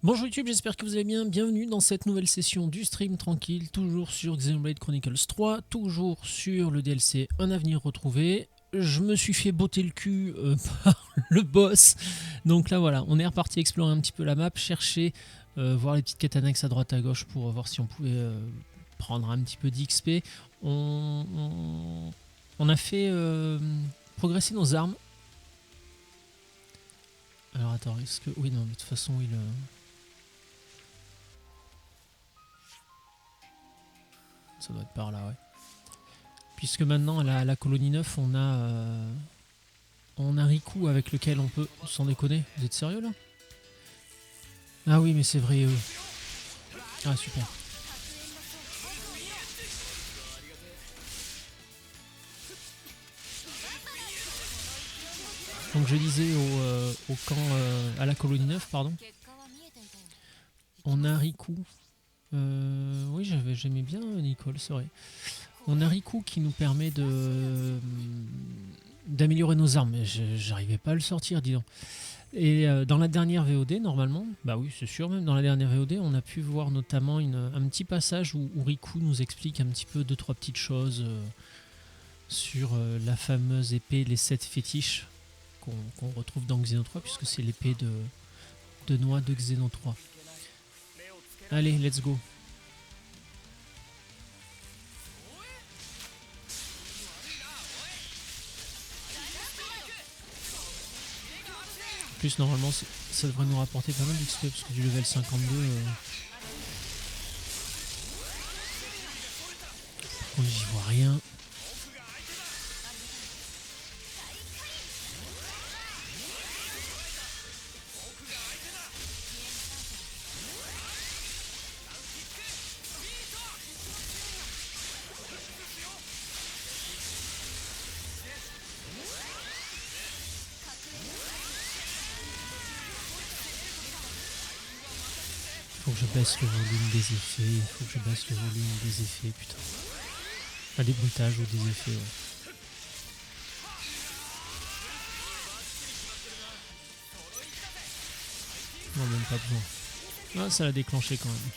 Bonjour YouTube, j'espère que vous allez bien. Bienvenue dans cette nouvelle session du stream tranquille, toujours sur Xenoblade Chronicles 3, toujours sur le DLC Un avenir retrouvé. Je me suis fait botter le cul par le boss. Donc là voilà, on est reparti explorer un petit peu la map, chercher, voir les petites quêtes annexes à droite à gauche pour voir si on pouvait prendre un petit peu d'XP. On a fait progresser nos armes. Alors attends, est-ce que... Oui non, de toute façon il... Ça doit être par là, ouais. Puisque maintenant, à la colonie 9, on a Riku avec lequel on peut... Sans déconner, vous êtes sérieux là? Ah oui, mais c'est vrai, eux. Ah, super. Donc je disais au camp... à la colonie 9, pardon. On a Riku. Oui, j'aimais bien Nicole, c'est vrai. On a Riku qui nous permet d'améliorer nos armes. Mais j'arrivais pas à le sortir, dis donc. Et dans la dernière VOD, normalement, bah oui, c'est sûr, même dans la dernière VOD, on a pu voir notamment un petit passage où Riku nous explique un petit peu deux, trois petites choses sur la fameuse épée, les 7 fétiches qu'on retrouve dans Xeno 3, puisque c'est l'épée de noix de Xeno 3. Allez, let's go. En plus, normalement, ça devrait nous rapporter pas mal d'XP, parce que du level 52, on n'y voit rien. Faut que je baisse le volume des effets, il faut que je baisse le volume des effets, putain. Pas des bruitages ou des effets, ouais. Non, même pas besoin. Ah, ça l'a déclenché quand même.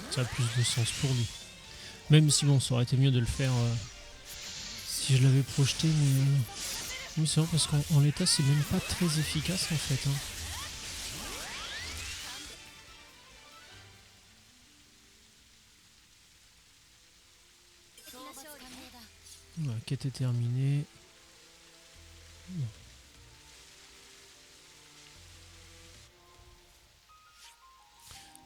Ça a plus de sens pour lui. Même si bon, ça aurait été mieux de le faire si je l'avais projeté, mais... oui, c'est vrai, parce qu'en l'état, c'est même pas très efficace en fait. Hein. Voilà, quête est terminée. Bon.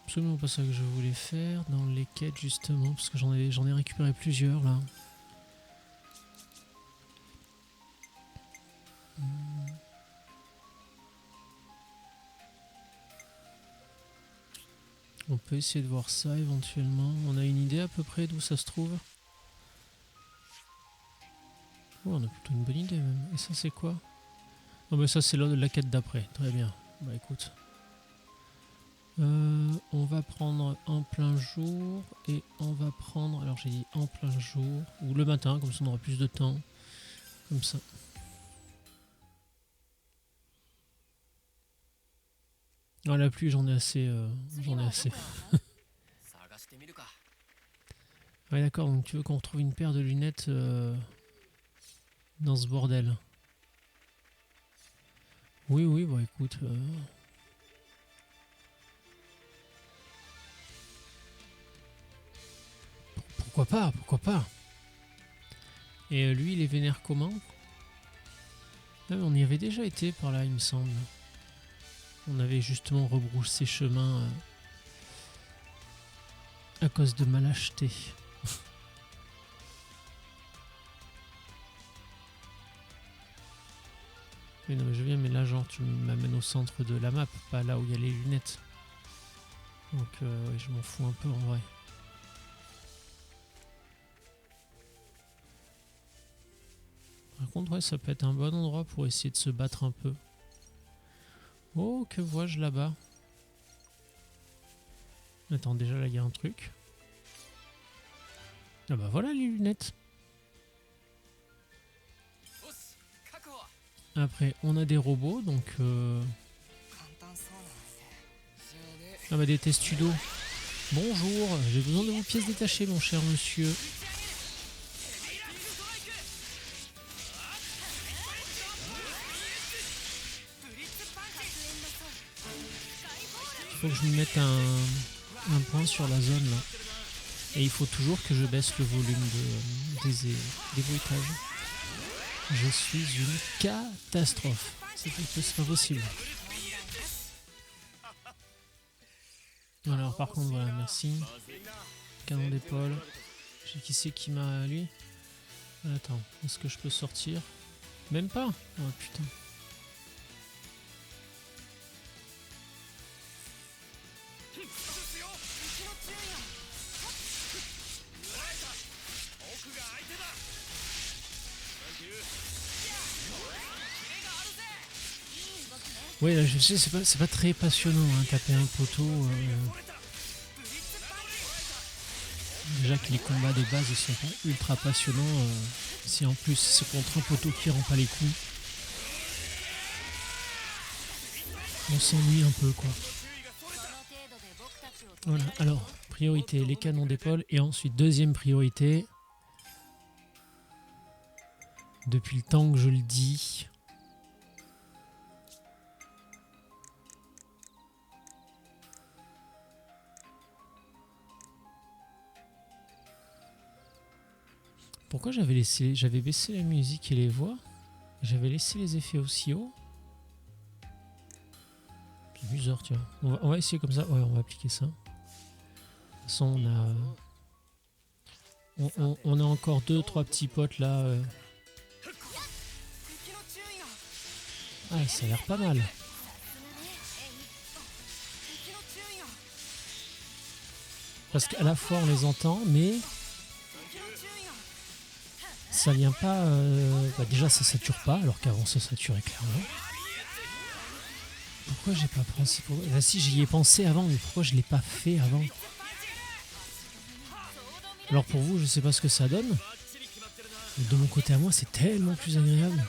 Absolument pas ça que je voulais faire dans les quêtes justement, parce que j'en ai récupéré plusieurs là. On peut essayer de voir ça éventuellement. On a une idée à peu près d'où ça se trouve. Oh, on a plutôt une bonne idée même. Et ça c'est quoi? Oh bah ça c'est la quête d'après. Très bien. Bah écoute. On va prendre en plein jour et on va prendre, alors j'ai dit en plein jour ou le matin, comme ça on aura plus de temps, comme ça. Ah, la pluie, j'en ai assez, j'en ai assez. Ouais d'accord, donc tu veux qu'on retrouve une paire de lunettes dans ce bordel? Oui oui, bah écoute. Pourquoi pas, pourquoi pas. Et lui il est vénère comment? Ah, on y avait déjà été par là il me semble. On avait justement rebroussé chemin à cause de ma lâcheté. Oui, non, mais je viens, mais là, genre, tu m'amènes au centre de la map, pas là où il y a les lunettes. Donc, ouais, je m'en fous un peu en vrai. Par contre, ouais, ça peut être un bon endroit pour essayer de se battre un peu. Oh, que vois-je là-bas? Attends, déjà là il y a un truc. Ah bah voilà les lunettes. Après on a des robots donc ah bah des testudos. Bonjour, j'ai besoin de vos pièces détachées mon cher monsieur. Il faut que je me mette un point sur la zone là. Et il faut toujours que je baisse le volume des bruitages. Je suis une catastrophe. C'est pas possible. Alors par contre voilà, merci. Canon d'épaule. Qui c'est qui m'a lui? Attends, est-ce que je peux sortir? Même pas. Oh putain. Oui, là je sais, c'est pas très passionnant hein, taper un poteau. Déjà que les combats de base sont pas ultra passionnants. Si en plus c'est contre un poteau qui rend pas les coups, on s'ennuie un peu quoi. Voilà, alors priorité les canons d'épaule et ensuite deuxième priorité. Depuis le temps que je le dis. Pourquoi j'avais baissé la musique et les voix? J'avais laissé les effets aussi haut. C'est bizarre, tu vois. On va essayer comme ça. Ouais, on va appliquer ça. De toute façon, on a encore 2-3 petits potes là. Ah, ça a l'air pas mal. Parce qu'à la fois on les entend, mais ça vient pas. Bah déjà, ça sature pas, alors qu'avant ça saturait clairement. Pourquoi j'ai pas pensé pour... Bah si, j'y ai pensé avant, mais pourquoi je l'ai pas fait avant? Alors pour vous, je sais pas ce que ça donne. Mais de mon côté à moi, c'est tellement plus agréable.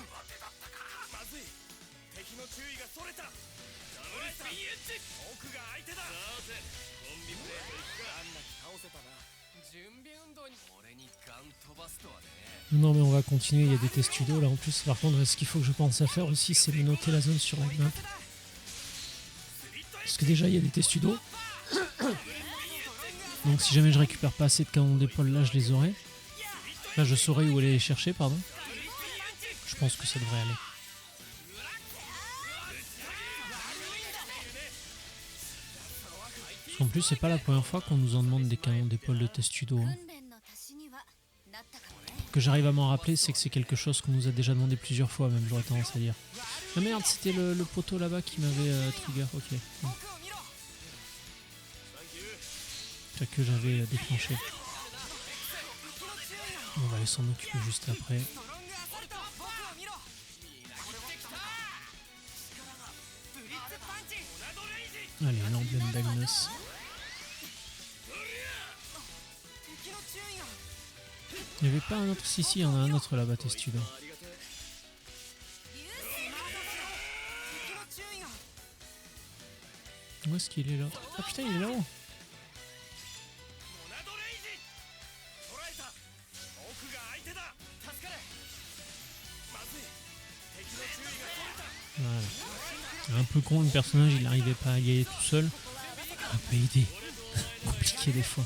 Non mais on va continuer, il y a des testudos là en plus. Par contre, ce qu'il faut que je pense à faire aussi, c'est me noter la zone sur la map. Parce que déjà, il y a des testudos. Donc si jamais je récupère pas assez de canons d'épaule, là je les aurai. Là je saurai où aller les chercher, pardon. Je pense que ça devrait aller. Parce qu'en plus, c'est pas la première fois qu'on nous en demande des canons d'épaule de testudo. Hein. Que j'arrive à m'en rappeler, c'est que c'est quelque chose qu'on nous a déjà demandé plusieurs fois, même j'aurais tendance à dire. Ah merde, c'était le poteau là-bas qui m'avait trigger, ok. Ouais. Que j'avais déclenché. On va aller s'en occuper juste après. Allez, l'emblème d'Agnos. Il n'y avait pas un autre? Si, il y en a un autre là-bas, testudo. Où est-ce qu'il est là? Ah putain, il est là-haut. Voilà. Un peu con, le personnage, il n'arrivait pas à y aller tout seul. Un peu aidé. Compliqué des fois.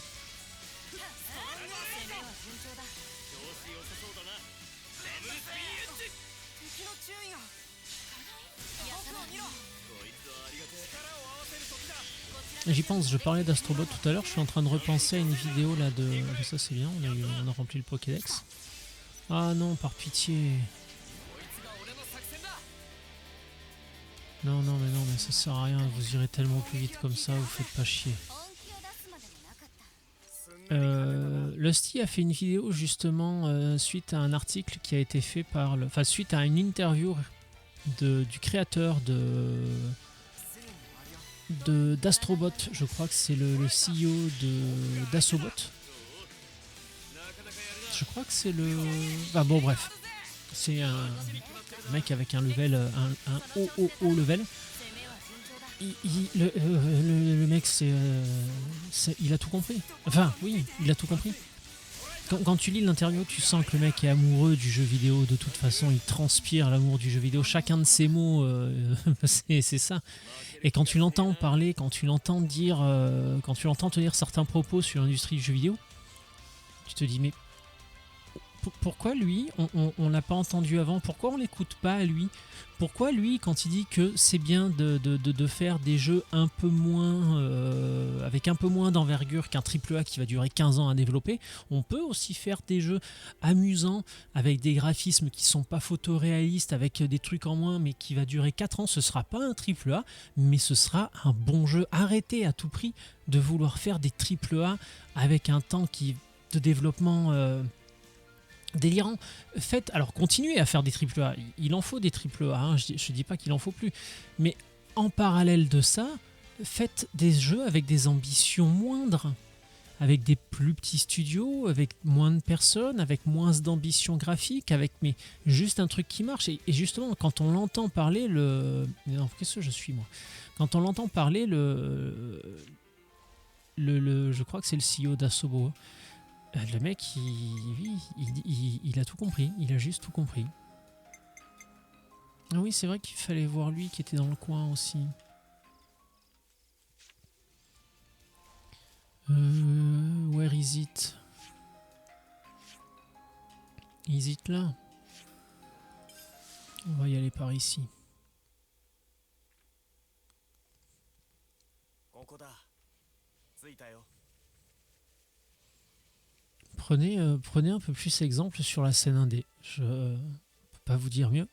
J'y pense, je parlais d'Astrobot tout à l'heure, je suis en train de repenser à une vidéo là de... Ça c'est bien, on a rempli le Pokédex. Ah non, par pitié. Non, mais ça sert à rien, vous irez tellement plus vite comme ça, vous faites pas chier. Lusty a fait une vidéo justement suite à un article qui a été fait par... Enfin, suite à une interview du créateur de... d'Astrobot. Je crois que c'est le CEO d'Assobot. Je crois que c'est le... Ah bon, bref. C'est un mec avec un level, un haut level. Le mec, il a tout compris. Enfin, oui, il a tout compris. Quand tu lis l'interview, tu sens que le mec est amoureux du jeu vidéo. De toute façon, il transpire l'amour du jeu vidéo. Chacun de ses mots, c'est ça. Et quand tu l'entends parler, quand tu l'entends dire, quand tu l'entends tenir certains propos sur l'industrie du jeu vidéo, tu te dis mais pourquoi lui, on l'a pas entendu avant? Pourquoi on l'écoute pas à lui? Pourquoi lui, quand il dit que c'est bien de faire des jeux un peu moins avec un peu moins d'envergure qu'un AAA qui va durer 15 ans à développer, on peut aussi faire des jeux amusants avec des graphismes qui sont pas photoréalistes, avec des trucs en moins, mais qui va durer 4 ans. Ce sera pas un AAA, mais ce sera un bon jeu. Arrêtez à tout prix de vouloir faire des AAA avec un temps de développement délirant. Faites, alors continuez à faire des AAA, il en faut des AAA, hein, je dis pas qu'il en faut plus, mais en parallèle de ça, faites des jeux avec des ambitions moindres, avec des plus petits studios, avec moins de personnes, avec moins d'ambition graphique, avec mais juste un truc qui marche. Et justement, quand on l'entend parler, non, qu'est-ce que je suis moi? Quand on l'entend parler, je crois que c'est le CEO d'Asobo. Le mec, il a tout compris. Il a juste tout compris. Ah oui, c'est vrai qu'il fallait voir lui qui était dans le coin aussi. Where is it? Is it là? On va y aller par ici. Prenez un peu plus exemple sur la scène indé. Je peux pas vous dire mieux.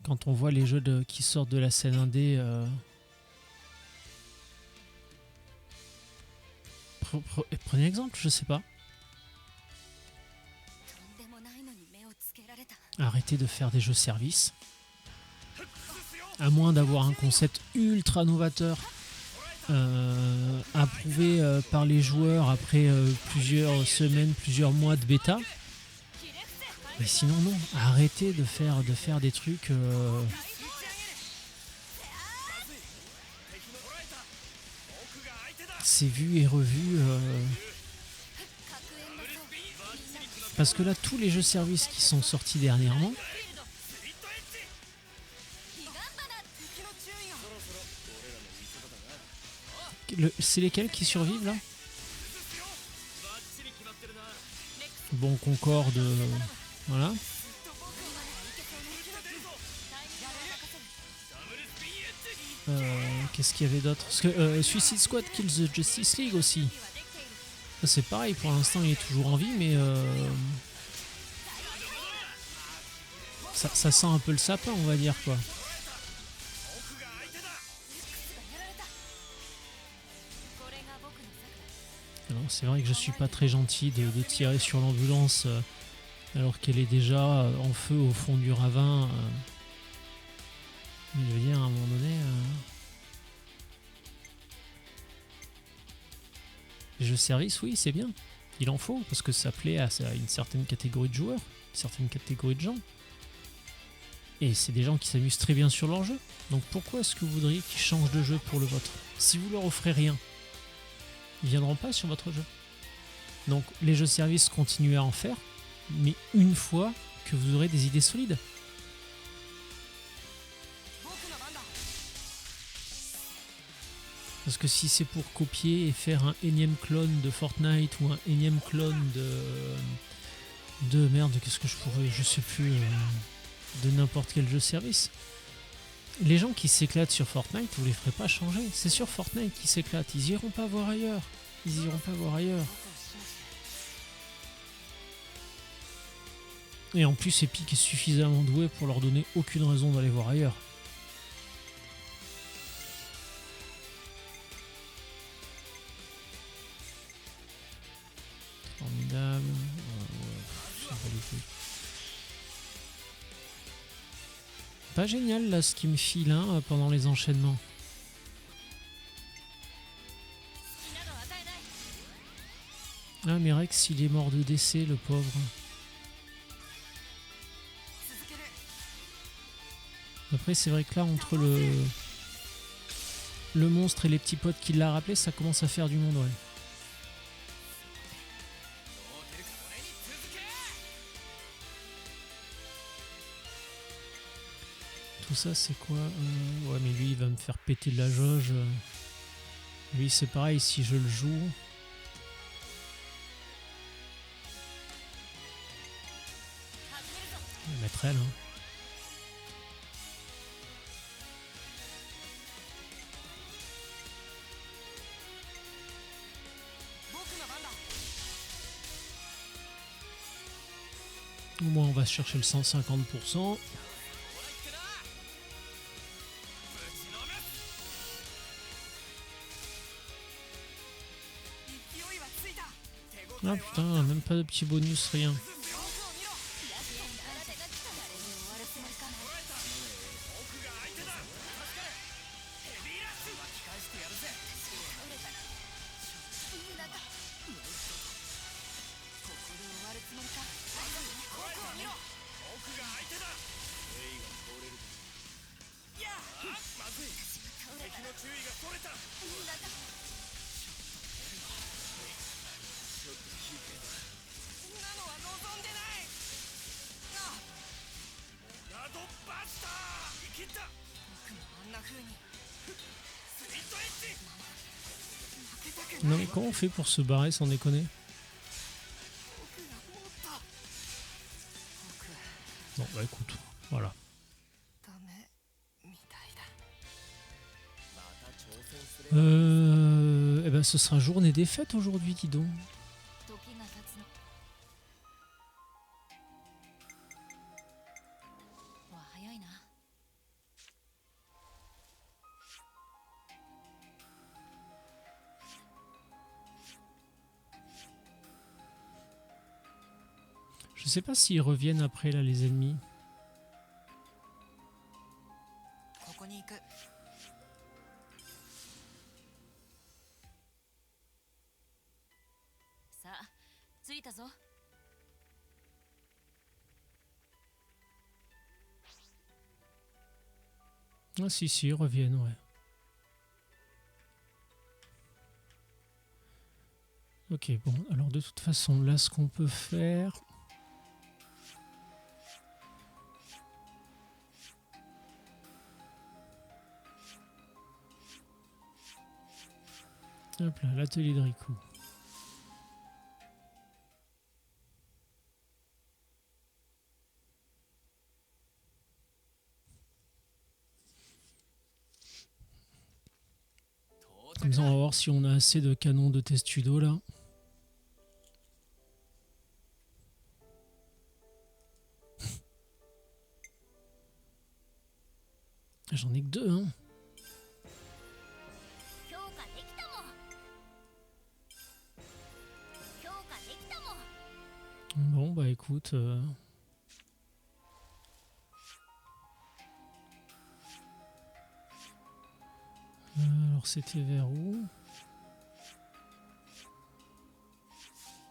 Quand on voit les jeux qui sortent de la scène indé, prenez exemple, je sais pas. Arrêtez de faire des jeux services. À moins d'avoir un concept ultra novateur, approuvé par les joueurs après plusieurs semaines, plusieurs mois de bêta. Mais sinon non, arrêtez de faire des trucs c'est vu et revu parce que là tous les jeux services qui sont sortis dernièrement, c'est lesquels qui survivent là? Bon, Concorde, voilà. Qu'est-ce qu'il y avait d'autre? Parce que Suicide Squad Kills the Justice League aussi. Ça c'est pareil, pour l'instant il est toujours en vie, mais ça sent un peu le sapin, on va dire quoi. C'est vrai que je suis pas très gentil de tirer sur l'ambulance alors qu'elle est déjà en feu au fond du ravin. Mais je veux dire, à un moment donné, les jeux service, oui, c'est bien. Il en faut, parce que ça plaît à une certaine catégorie de joueurs, une certaine catégorie de gens. Et c'est des gens qui s'amusent très bien sur leur jeu. Donc pourquoi est-ce que vous voudriez qu'ils changent de jeu pour le vôtre? Si vous leur offrez rien, ils viendront pas sur votre jeu. Donc les jeux services, continuez à en faire, mais une fois que vous aurez des idées solides. Parce que si c'est pour copier et faire un énième clone de Fortnite ou un énième clone de merde, qu'est-ce que je sais plus, de n'importe quel jeu service. Les gens qui s'éclatent sur Fortnite, vous les ferez pas changer. C'est sur Fortnite qui s'éclatent. Ils iront pas voir ailleurs. Ils iront pas voir ailleurs. Et en plus, Epic est suffisamment doué pour leur donner aucune raison d'aller voir ailleurs. Formidable. Pas génial là ce qui me file hein, pendant les enchaînements. Ah mais Rex il est mort de décès le pauvre. Après c'est vrai que là entre le monstre et les petits potes qui l'a rappelé ça commence à faire du monde ouais. Tout ça c'est quoi ouais mais lui il va me faire péter de la jauge. Lui c'est pareil si je le joue. Je vais mettre elle hein. Au moins on va chercher le 150%. Ah putain, même pas de petit bonus, rien. Non mais comment on fait pour se barrer sans déconner? Bon bah écoute, voilà. Eh ben ce sera journée des fêtes aujourd'hui, dis donc. Je sais pas s'ils reviennent après là les ennemis. Ah si ils reviennent ouais. Ok bon alors de toute façon là ce qu'on peut faire. Hop là, l'atelier de Riku. Comme ça on va voir si on a assez de canons de testudo là. J'en ai que deux hein. Bon bah écoute. Alors c'était vers où? De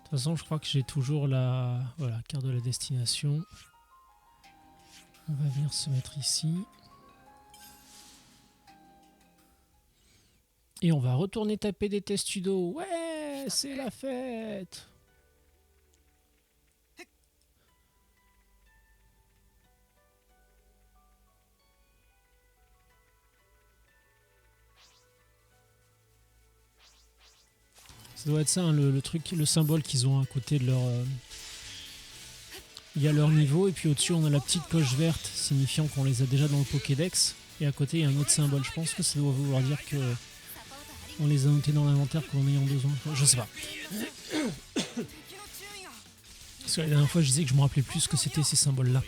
toute façon je crois que j'ai toujours la voilà, carte de la destination. On va venir se mettre ici. Et on va retourner taper des testudo. Ouais, c'est la fête. Ça doit être ça, hein, le truc, le symbole qu'ils ont à côté de leur... Il y a leur niveau et puis au-dessus on a la petite coche verte signifiant qu'on les a déjà dans le Pokédex. Et à côté il y a un autre symbole. Je pense que ça doit vouloir dire que on les a notés dans l'inventaire pour en ayant besoin. Je sais pas. Parce que la dernière fois je disais que je me rappelais plus ce que c'était ces symboles-là.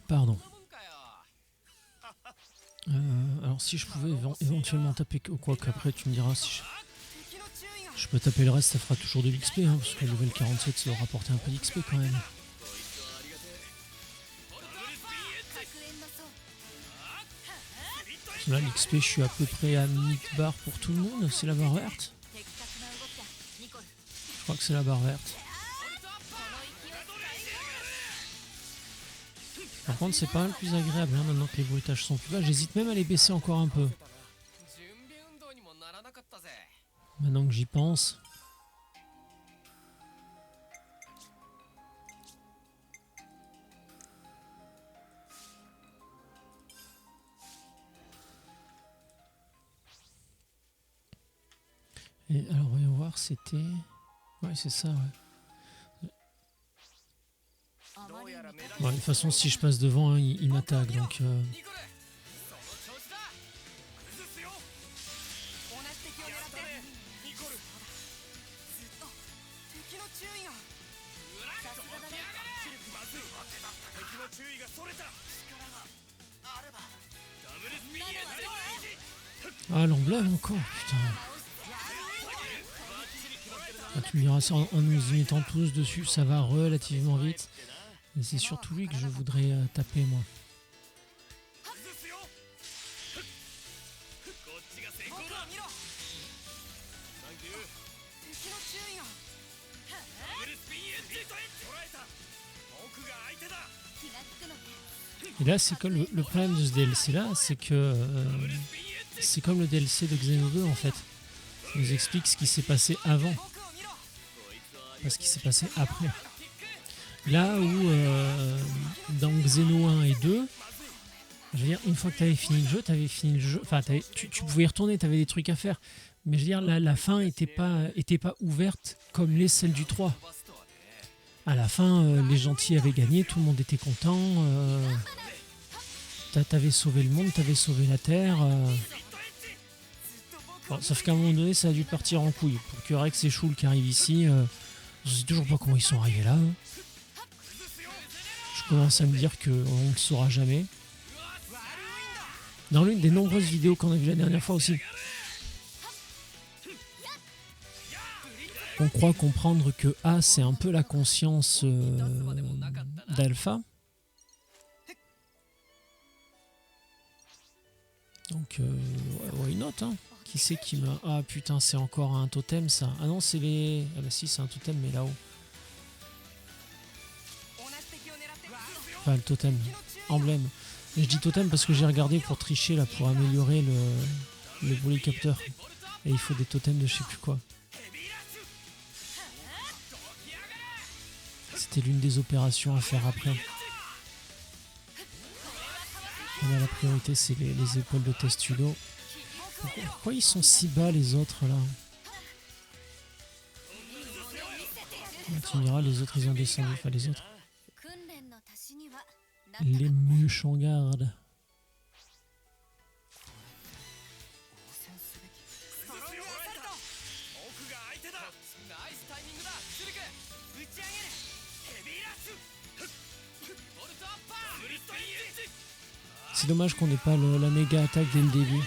Pardon. Alors si je pouvais éventuellement taper, quoi qu'après tu me diras si je peux taper le reste, ça fera toujours de l'XP, hein, parce que le level 47 ça doit rapporter un peu d'XP quand même. Là l'XP je suis à peu près à mid-bar pour tout le monde, c'est la barre verte. Je crois que c'est la barre verte. Par contre c'est pas le plus agréable hein, maintenant que les bruitages sont plus bas, j'hésite même à les baisser encore un peu. Maintenant que j'y pense. Et alors voyons voir, c'était... Ouais c'est ça ouais. Bon, de toute façon si je passe devant hein, il m'attaque donc... Ah l'emblème encore, putain. Ah, tu me diras ça en nous y mettant tous dessus, ça va relativement vite. Mais c'est surtout lui que je voudrais taper moi. Et là c'est comme le problème de ce DLC là, c'est que c'est comme le DLC de Xeno 2 en fait. Ça nous explique ce qui s'est passé avant. Pas ce qui s'est passé après. Là où dans Xeno 1 et 2, je veux dire, une fois que tu avais fini le jeu, enfin tu pouvais y retourner, tu avais des trucs à faire. Mais je veux dire, la fin était pas ouverte comme les celles du 3. À la fin, les gentils avaient gagné, tout le monde était content. T'avais sauvé le monde, t'avais sauvé la Terre. Bon, sauf qu'à un moment donné, ça a dû partir en couille. Pour que Rex et Shulk qui arrivent ici, je sais toujours pas comment ils sont arrivés là. Hein. Je commence à me dire qu'on ne le saura jamais. Dans l'une des nombreuses vidéos qu'on a vues la dernière fois aussi, on croit comprendre que A c'est un peu la conscience d'Alpha. Donc why not hein. Qui c'est qui m'a... Ah putain c'est encore un totem ça. Ah non c'est les... Ah bah si c'est un totem mais là-haut. Enfin le totem. Emblème. Et je dis totem parce que j'ai regardé pour tricher là pour améliorer le bully capteur. Et il faut des totems de je sais plus quoi. C'était l'une des opérations à faire après. On a la priorité c'est les épaules de Testudo. Pourquoi ils sont si bas les autres là? Tu me diras les autres ils ont descendu. Enfin les autres. Les méchants gardes. C'est dommage qu'on n'ait pas la méga attaque dès le début.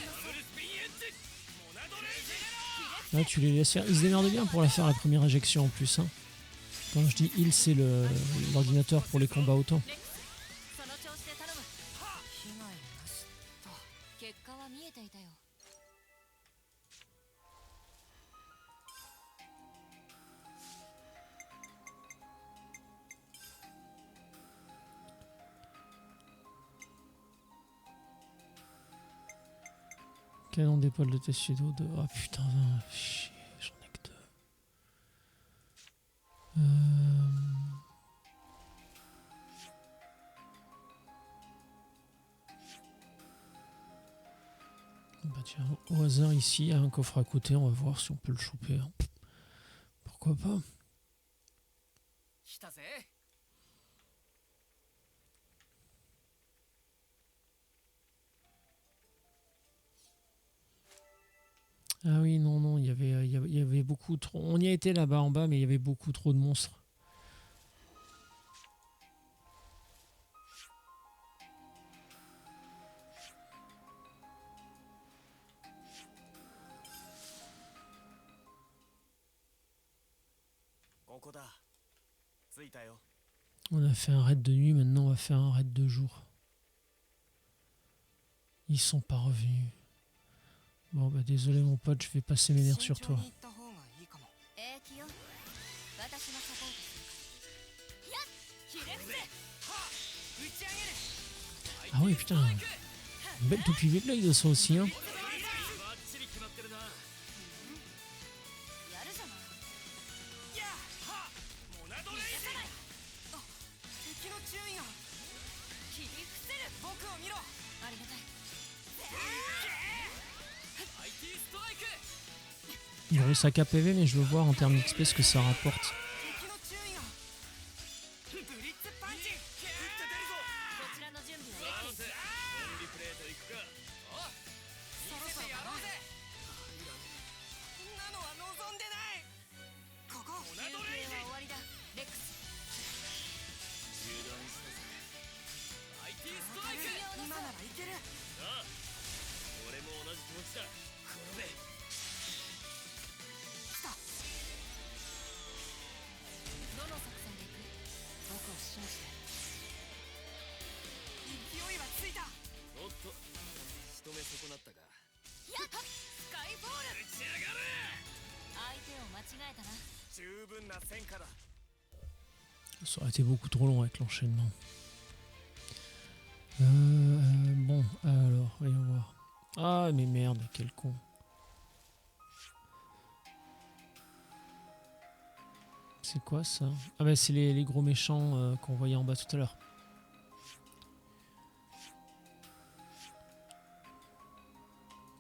Là tu les laisses faire. Ils se démerdent bien pour la faire la première injection en plus. Hein. Quand je dis il, c'est l'ordinateur pour les combats autant. Canon d'épaule de Testudo de... Ah putain, chier, j'en ai que deux. Bah tiens, au hasard ici, il y a un coffre à côté, on va voir si on peut le choper. Hein. Pourquoi pas? Ah oui, non, non, il y avait beaucoup trop... On y a été là-bas en bas, mais il y avait beaucoup trop de monstres. On a fait un raid de nuit, maintenant on va faire un raid de jour. Ils sont pas revenus. Bon bah désolé mon pote, je vais passer mes nerfs sur toi. Ah ouais putain, belle toupie Beyblade de ça aussi hein. Gros sac à PV, mais je veux voir en termes d'XP ce que ça rapporte. Ça aurait été beaucoup trop long avec l'enchaînement. Bon, alors, voyons voir. Ah, mais merde, quel con. C'est quoi ça? Ah bah c'est les gros méchants qu'on voyait en bas tout à l'heure.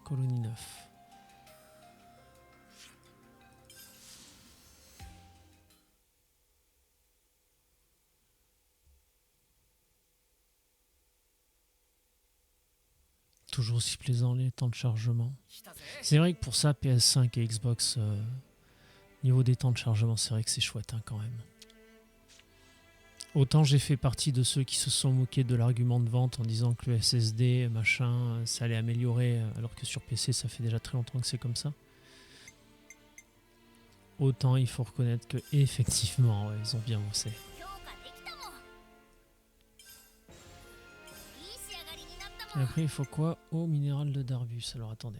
Colonie 9. Toujours aussi plaisant les temps de chargement. C'est vrai que pour ça, PS5 et Xbox, niveau des temps de chargement, c'est vrai que c'est chouette hein, quand même. Autant j'ai fait partie de ceux qui se sont moqués de l'argument de vente en disant que le SSD, machin, ça allait améliorer, alors que sur PC, ça fait déjà très longtemps que c'est comme ça. Autant il faut reconnaître que effectivement, ouais, ils ont bien bossé. Et après, il faut quoi? Eau minérale de Darbus. Alors attendez.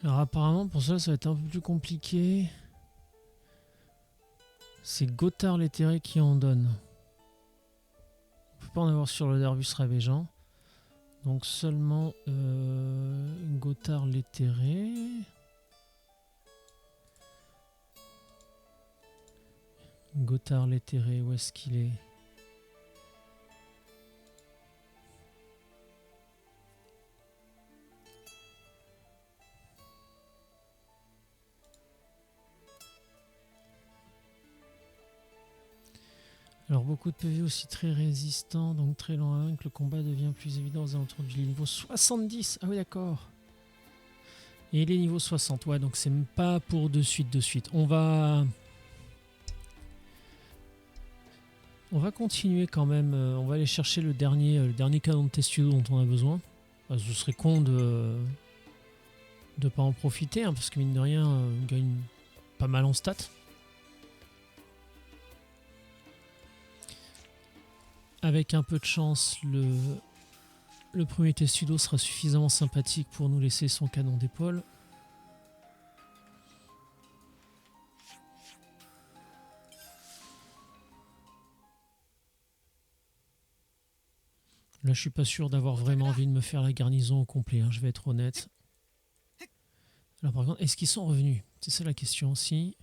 Alors apparemment pour ça va être un peu plus compliqué. C'est Gothard l'éthéré qui en donne. On peut pas en avoir sur le Darbus Ravagant. Donc seulement Gothard l'éthéré. Gothard l'éthéré, où est-ce qu'il est? Alors beaucoup de PV aussi très résistants, donc très lent à vaincre, le combat devient plus évident aux alentours du niveau 70. Ah oui d'accord. Et les niveaux 60, ouais donc c'est même pas pour de suite. On va continuer quand même, on va aller chercher le dernier canon de Testudo dont on a besoin. Enfin, ce serait con de pas en profiter, hein, parce que mine de rien, on gagne pas mal en stats. Avec un peu de chance, le premier Testudo sera suffisamment sympathique pour nous laisser son canon d'épaule. Là, je suis pas sûr d'avoir vraiment envie de me faire la garnison au complet, hein, je vais être honnête. Alors par contre, est-ce qu'ils sont revenus? C'est ça la question aussi.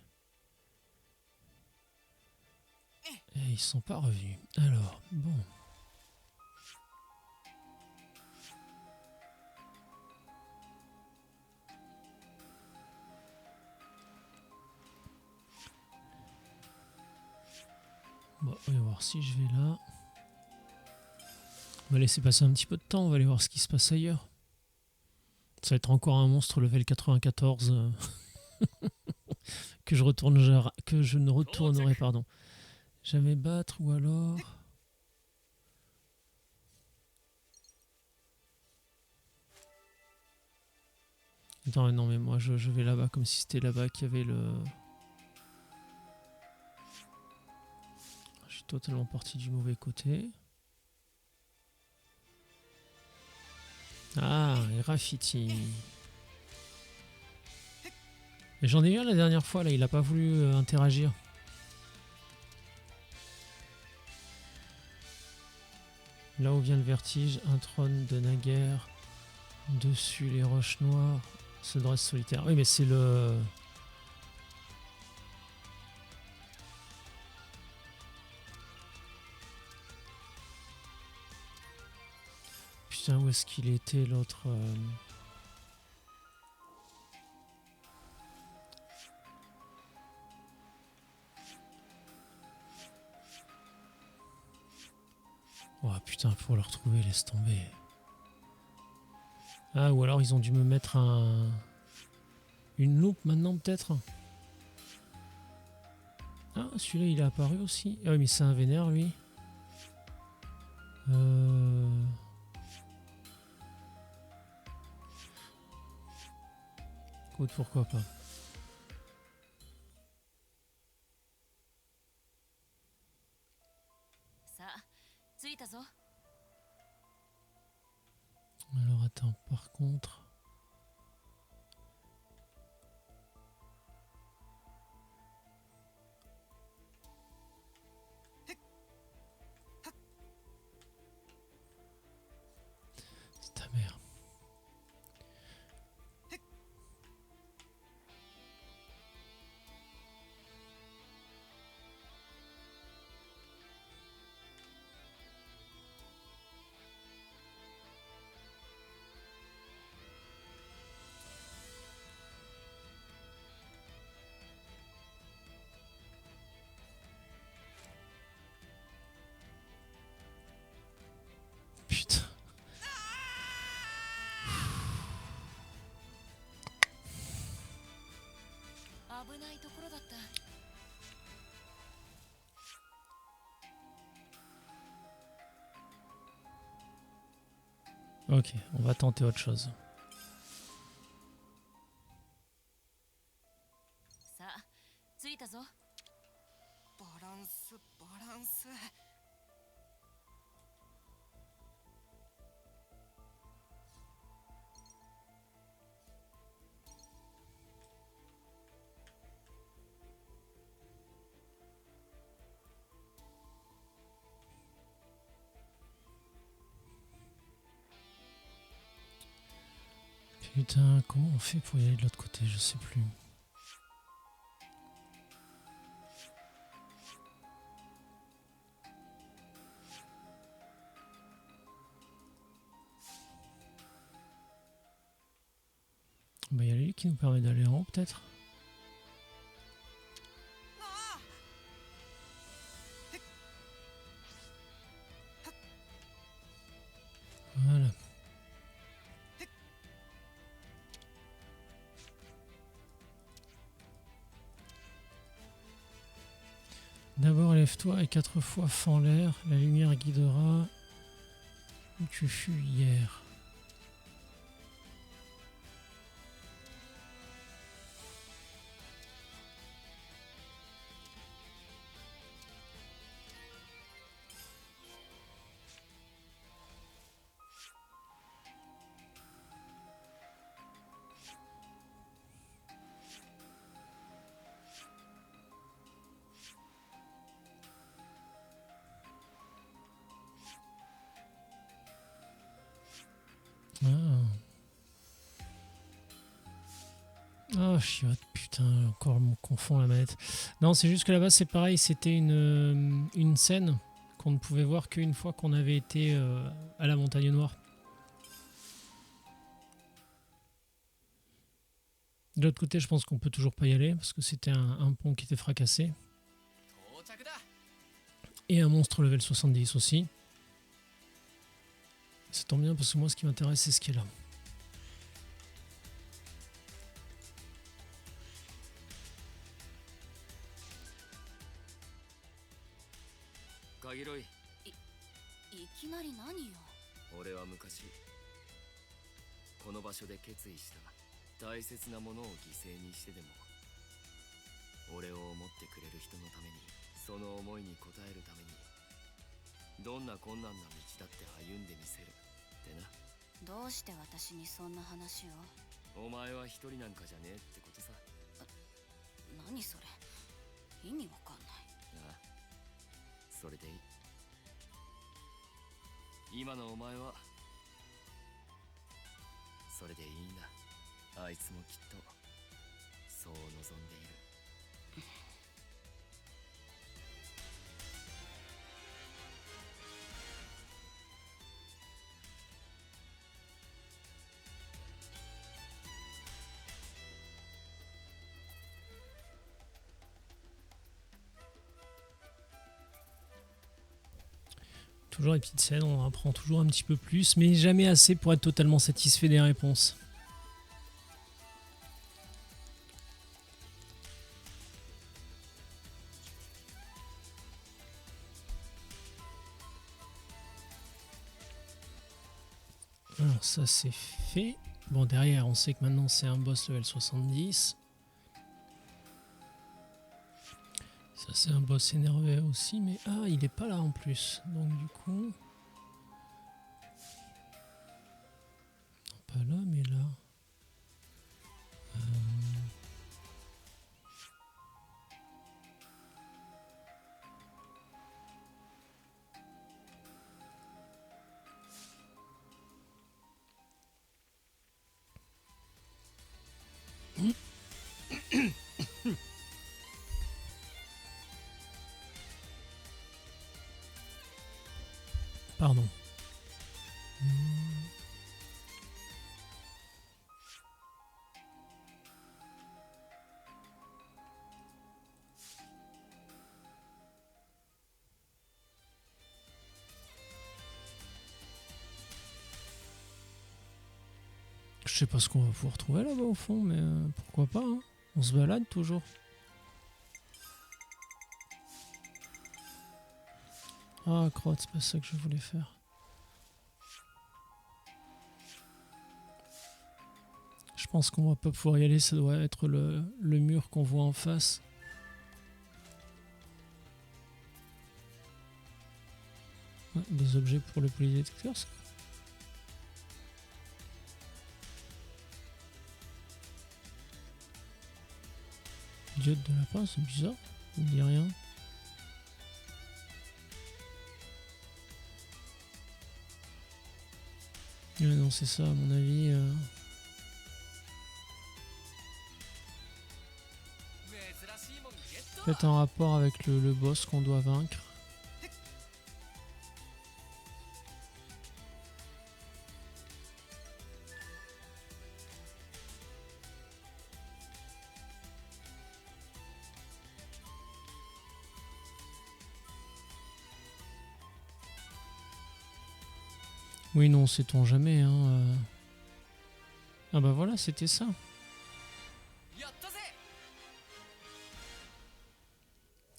Et ils sont pas revenus. Alors, bon. Bon, on va voir si je vais là. On va laisser passer un petit peu de temps, on va aller voir ce qui se passe ailleurs. Ça va être encore un monstre level 94 que je ne retournerai jamais battre ou alors... Attends, non mais moi je vais là-bas comme si c'était là-bas qu'il y avait le... Je suis totalement parti du mauvais côté. Ah, et Rafiti. Mais j'en ai eu un la dernière fois, là, il a pas voulu interagir. Là où vient le vertige, un trône de naguère, dessus les roches noires, se dresse solitaire. Oui, mais c'est le... Putain, où est-ce qu'il était l'autre Oh putain, pour le retrouver, laisse tomber. Ah, ou alors ils ont dû me mettre une loupe maintenant, peut-être. Ah, celui-là, il est apparu aussi. Ah oui, mais c'est un vénère, lui. Écoute, pourquoi pas. Alors attends, par contre... C'est ta mère. Putain. Ok, on va tenter autre chose. Putain, comment on fait pour y aller de l'autre côté? Je sais plus. Bah, il y a lui qui nous permet d'aller en haut, peut-être. Voilà. D'abord, lève-toi et 4 fois fends l'air. La lumière guidera où tu fus hier. Oh, chiotte, putain, encore me confond la manette. Non, c'est juste que là-bas, c'est pareil, c'était une scène qu'on ne pouvait voir qu'une fois qu'on avait été à la Montagne Noire. De l'autre côté, je pense qu'on peut toujours pas y aller parce que c'était un pont qui était fracassé. Et un monstre level 70 aussi. Ça tombe bien parce que moi, ce qui m'intéresse, c'est ce qui est là.いきなり何よ。俺は昔この場所で決意した。大切なものを犠牲にしてでも俺を思ってくれる人のために、その思いに応えるためにどんな困難な道だって歩んでみせるってな。どうして私にそんな話を。お前は一人なんかじゃねえってことさ。何それ、意味わかんない。ああ、それでいい。今のお前はそれでいいんだ。あいつもきっとそう望んでいる。Toujours les petites scènes, on en apprend toujours un petit peu plus, mais jamais assez pour être totalement satisfait des réponses. Alors ça c'est fait. Bon, derrière on sait que maintenant c'est un boss level 70. Ça c'est un boss énervé aussi, mais ah, il est pas là en plus. Donc du coup... Non, pas là, mais là. Pardon. Je sais pas ce qu'on va pouvoir trouver là-bas au fond, mais pourquoi pas, hein. On se balade toujours. Ah, crotte, c'est pas ça que je voulais faire. Je pense qu'on va pas pouvoir y aller, ça doit être le mur qu'on voit en face. Ouais, des objets pour le polydétecteur, ça. Diode de lapin, c'est bizarre, on ne dit rien. Ouais, non, c'est ça, à mon avis. Peut-être un rapport avec le boss qu'on doit vaincre. Oui, non, sait-on jamais, hein. Ah bah voilà, c'était ça.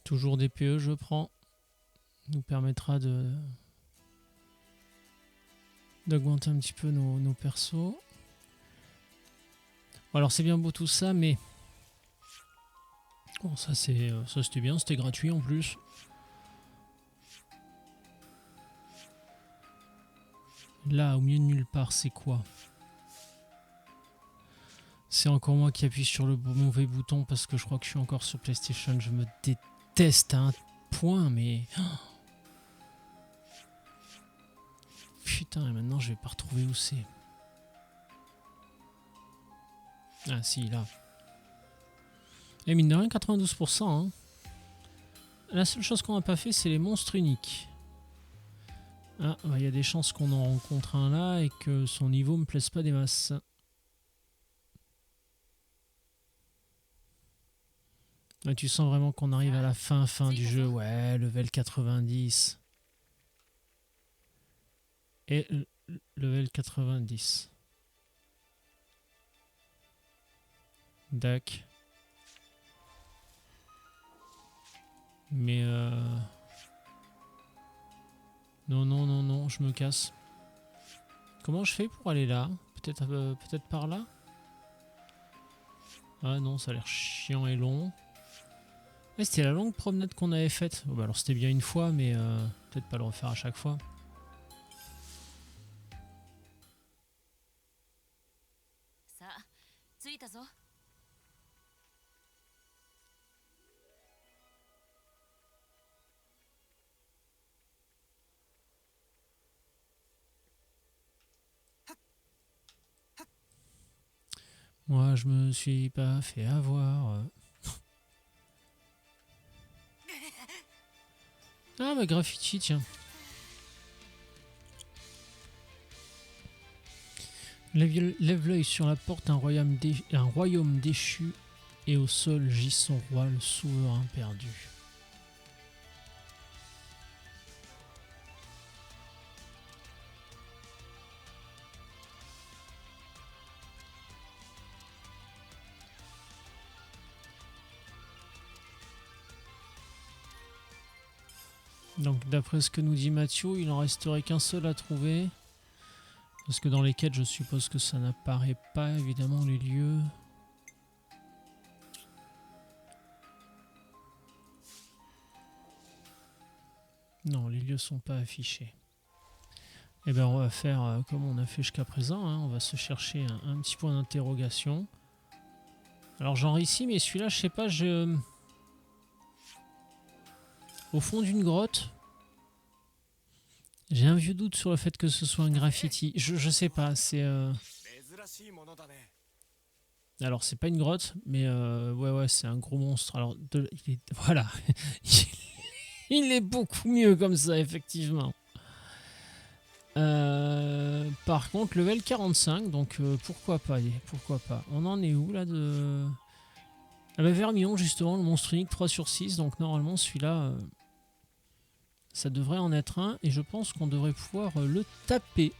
Toujours des PE, je prends. Nous permettra d'augmenter un petit peu nos persos. Bon, alors c'est bien beau tout ça, mais bon, ça c'était bien, c'était gratuit en plus. Là, au milieu de nulle part, c'est quoi? C'est encore moi qui appuie sur le mauvais bouton parce que je crois que je suis encore sur PlayStation. Je me déteste à un point, mais... Putain, et maintenant je vais pas retrouver où c'est. Ah si, là. Et mine de rien, 92%. Hein. La seule chose qu'on n'a pas fait, c'est les monstres uniques. Ah, il y a des chances qu'on en rencontre un là et que son niveau me plaise pas des masses. Ouais, tu sens vraiment qu'on arrive à la fin du jeu. Ouais, level 90. Et level 90. Dac. Mais non, non, non, non, je me casse. Comment je fais pour aller là? Peut-être par là? Ah non, ça a l'air chiant et long. Ouais, c'était la longue promenade qu'on avait faite. Oh, bah alors c'était bien une fois, mais peut-être pas le refaire à chaque fois. Moi, je me suis pas fait avoir. Ah, bah graffiti, tiens. Lève l'œil sur la porte, un royaume déchu, et au sol gît son roi, le souverain perdu. Donc d'après ce que nous dit Mathieu, il en resterait qu'un seul à trouver. Parce que dans les quêtes, je suppose que ça n'apparaît pas, évidemment, les lieux. Non, les lieux sont pas affichés. Eh bien, on va faire comme on a fait jusqu'à présent. Hein. On va se chercher un petit point d'interrogation. Alors, genre ici, mais celui-là, je sais pas, au fond d'une grotte, j'ai un vieux doute sur le fait que ce soit un graffiti. Je sais pas, c'est... Alors, c'est pas une grotte, mais ouais, c'est un gros monstre. Alors, voilà. Il est beaucoup mieux comme ça, effectivement. Par contre, level 45, donc pourquoi pas, pourquoi pas. On en est où, là, de... Ah bah, Vermillon, justement, le monstre unique 3/6, donc normalement, celui-là... ça devrait en être un, et je pense qu'on devrait pouvoir le taper.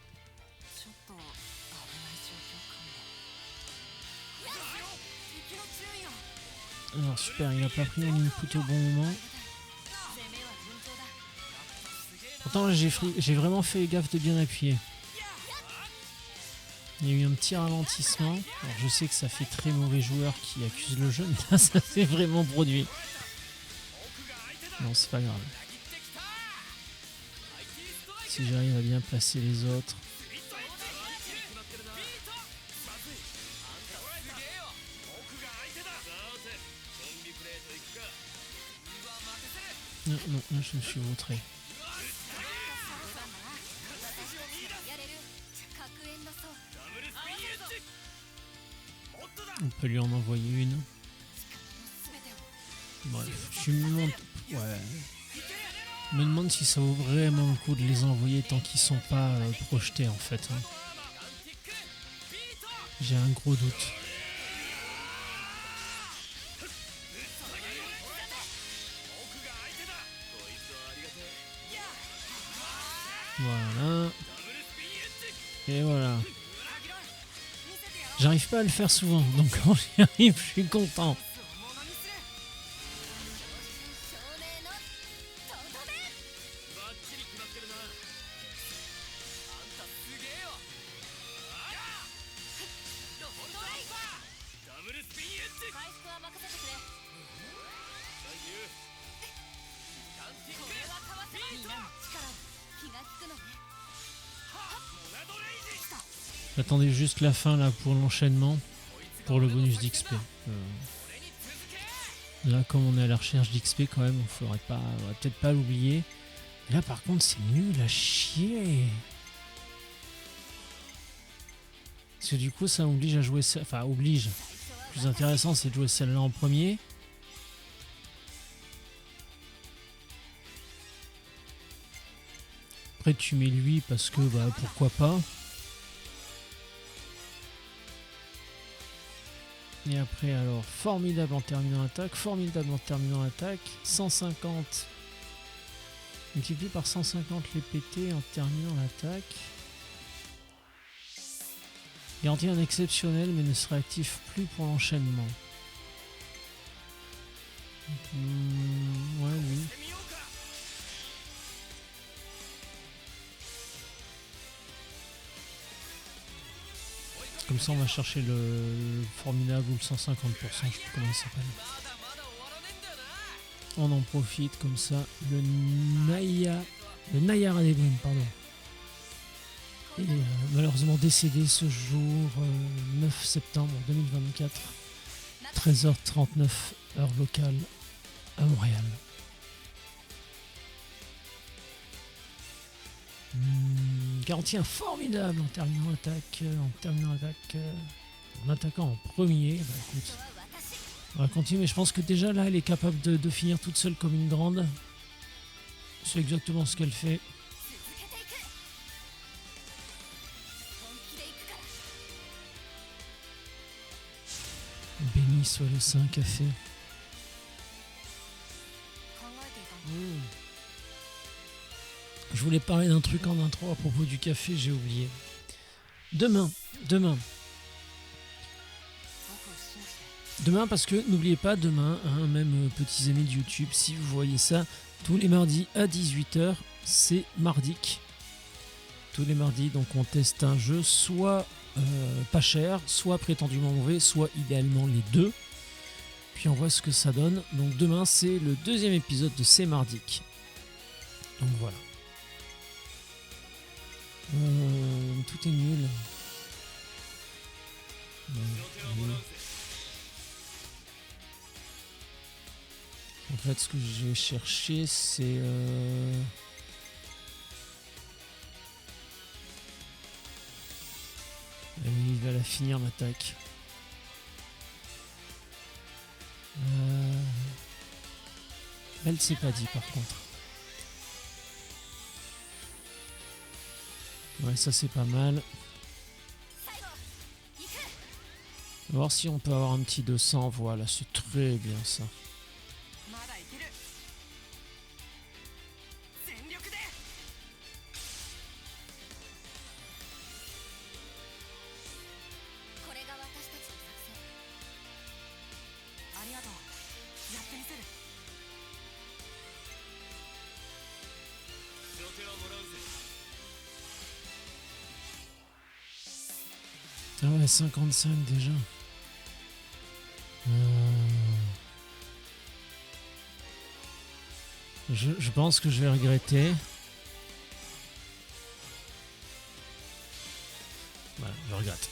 Alors super, il a pas pris mon input au bon moment. Pourtant j'ai vraiment fait gaffe de bien appuyer. Il y a eu un petit ralentissement. Alors je sais que ça fait très mauvais joueur qui accuse le jeu, mais là ça s'est vraiment produit. Non, c'est pas grave. Si j'arrive à bien placer les autres. Non, non, là je me suis vautré. On peut lui en envoyer une. Bref, je me demande... Ouais. Je me demande si ça vaut vraiment le coup de les envoyer tant qu'ils sont pas projetés en fait. Hein. J'ai un gros doute. Voilà. Et voilà. J'arrive pas à le faire souvent, donc quand j'y arrive, je suis content. J'attendais juste la fin là pour l'enchaînement, pour le bonus d'XP. Là, comme on est à la recherche d'XP quand même, on va peut-être pas l'oublier. Là par contre c'est nul à chier. Parce que du coup ça oblige à jouer... Enfin oblige. Le plus intéressant c'est de jouer celle-là en premier. Après tu mets lui parce que bah pourquoi pas. Et après alors formidable en terminant l'attaque, formidable en terminant l'attaque, 150 multiplie par 150 les PT en terminant l'attaque. Garantit un exceptionnel mais ne sera actif plus pour l'enchaînement. Ouais lui. Comme ça on va chercher le formidable ou le 150%, je sais plus comment il s'appelle. On en profite comme ça. Le Nayara des Brumes, pardon. Et malheureusement décédé ce jour 9 septembre 2024, 13h39 heure locale à Montréal. Garantit un formidable en terminant l'attaque, en attaquant en premier. Bah, écoute, on va continuer, mais je pense que déjà là elle est capable de finir toute seule comme une grande. C'est exactement ce qu'elle fait. Béni soit le Saint Café. Je voulais parler d'un truc en intro à propos du café, j'ai oublié. Demain, parce que n'oubliez pas, demain, hein, même petits amis de YouTube, si vous voyez ça, tous les mardis à 18h, c'est Mardic. Tous les mardis, donc on teste un jeu soit pas cher, soit prétendument mauvais, soit idéalement les deux. Puis on voit ce que ça donne. Donc demain, c'est le deuxième épisode de C'est Mardic. Donc voilà. Tout est nul. Nul. En fait, ce que j'ai cherché, c'est... il va la finir l'attaque. Elle s'est pas dit par contre. Ouais, ça c'est pas mal. On va voir si on peut avoir un petit 200. Voilà, c'est très bien ça. Ah ouais, 55 déjà. Je pense que je vais regretter. Voilà, je regrette.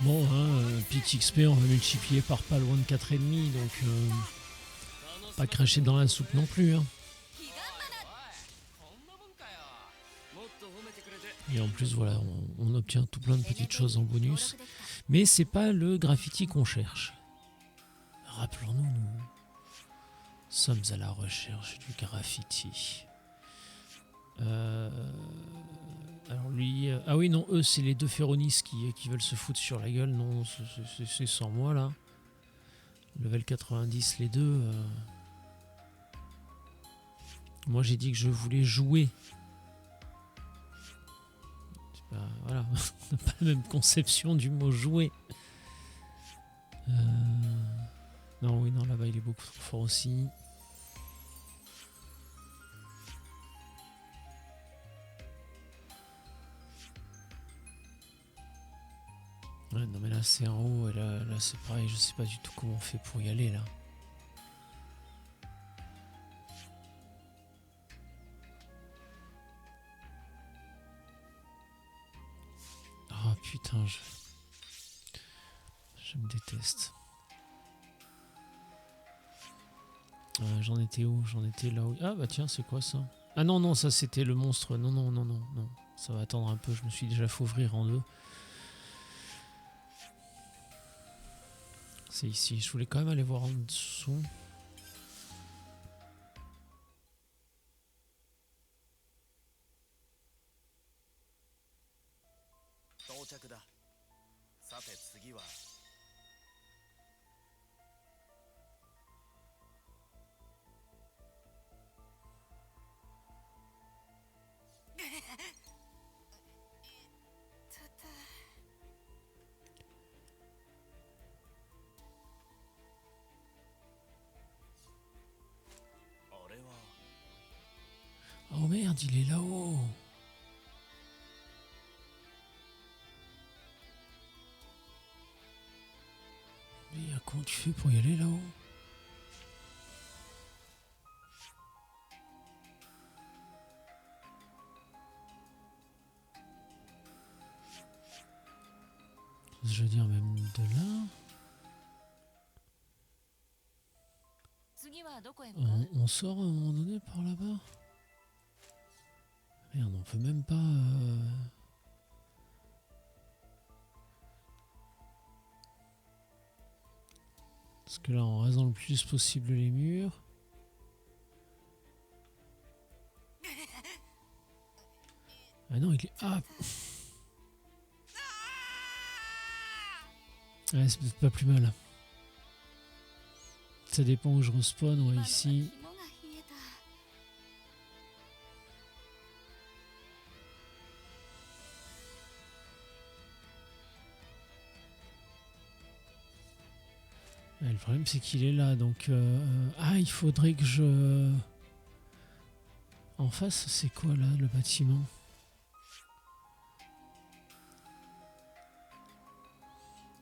Bon, hein, Pix XP, on va multiplier par pas loin de 4,5, donc pas cracher dans la soupe non plus. Hein. Et en plus, voilà, on obtient tout plein de petites choses en bonus. Mais c'est pas le graffiti qu'on cherche. Rappelons-nous, nous sommes à la recherche du graffiti. Alors lui... ah oui, non, eux, c'est les deux Féronis qui veulent se foutre sur la gueule. Non, c'est sans moi, là. Level 90, les deux. Moi, j'ai dit que je voulais jouer. Voilà, on n'a pas la même conception du mot jouer. Non, oui, non, là-bas il est beaucoup trop fort aussi. Ouais, non, mais là c'est en haut, et là c'est pareil, je sais pas du tout comment on fait pour y aller là. Oh putain, je me déteste. J'en étais où? J'en étais là où... Ah bah tiens, c'est quoi ça? Ah non, non, ça c'était le monstre. Non, non, non, non, non. Ça va attendre un peu, je me suis déjà fait ouvrir en deux. C'est ici. Je voulais quand même aller voir en dessous. Oh merde, il est là-haut. Mais comment tu fais pour y aller là-haut? Je veux dire même de là. On sort à un moment donné par là-bas. Merde, on peut même pas... Parce que là, on rasant le plus possible les murs. Ah non, il est... Ah ouais, c'est peut-être pas plus mal. Ça dépend où je respawn, ouais, ici. Ouais, le problème, c'est qu'il est là, donc... Ah, il faudrait que je... En face, c'est quoi, là, le bâtiment?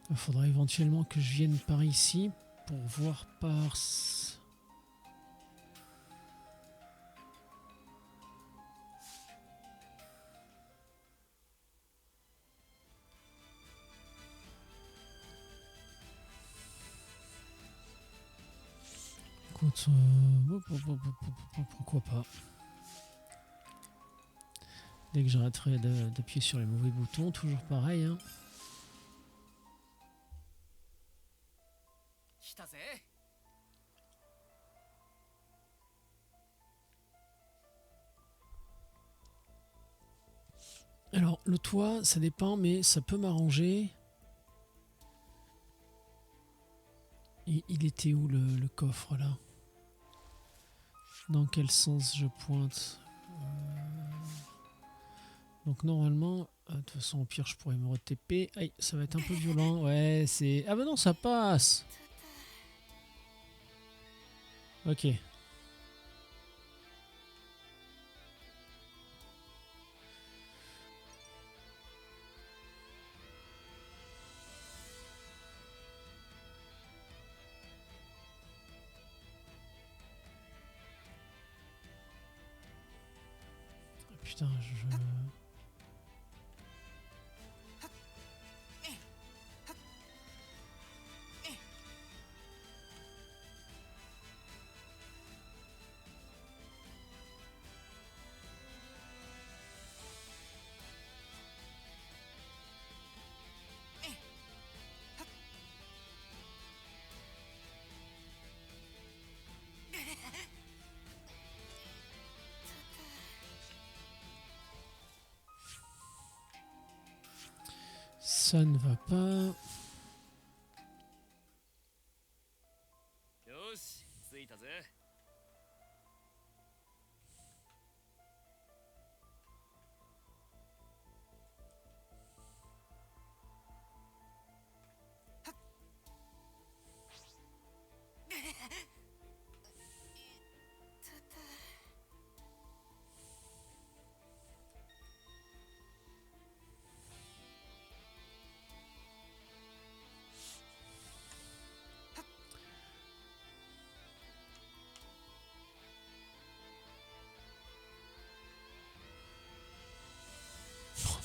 Il faudra éventuellement que je vienne par ici pour voir par... Écoute, pourquoi pas. Dès que j'arrêterai d'appuyer sur les mauvais boutons, toujours pareil, hein. Alors, le toit, ça dépend, mais ça peut m'arranger. Il était où le coffre, là? Dans quel sens je pointe? Donc, normalement... De toute façon, au pire, je pourrais me re-TP. Aïe, ça va être un peu violent. Ouais, c'est... Ah bah non, ça passe! Ok. Putain, je... Ça ne va pas.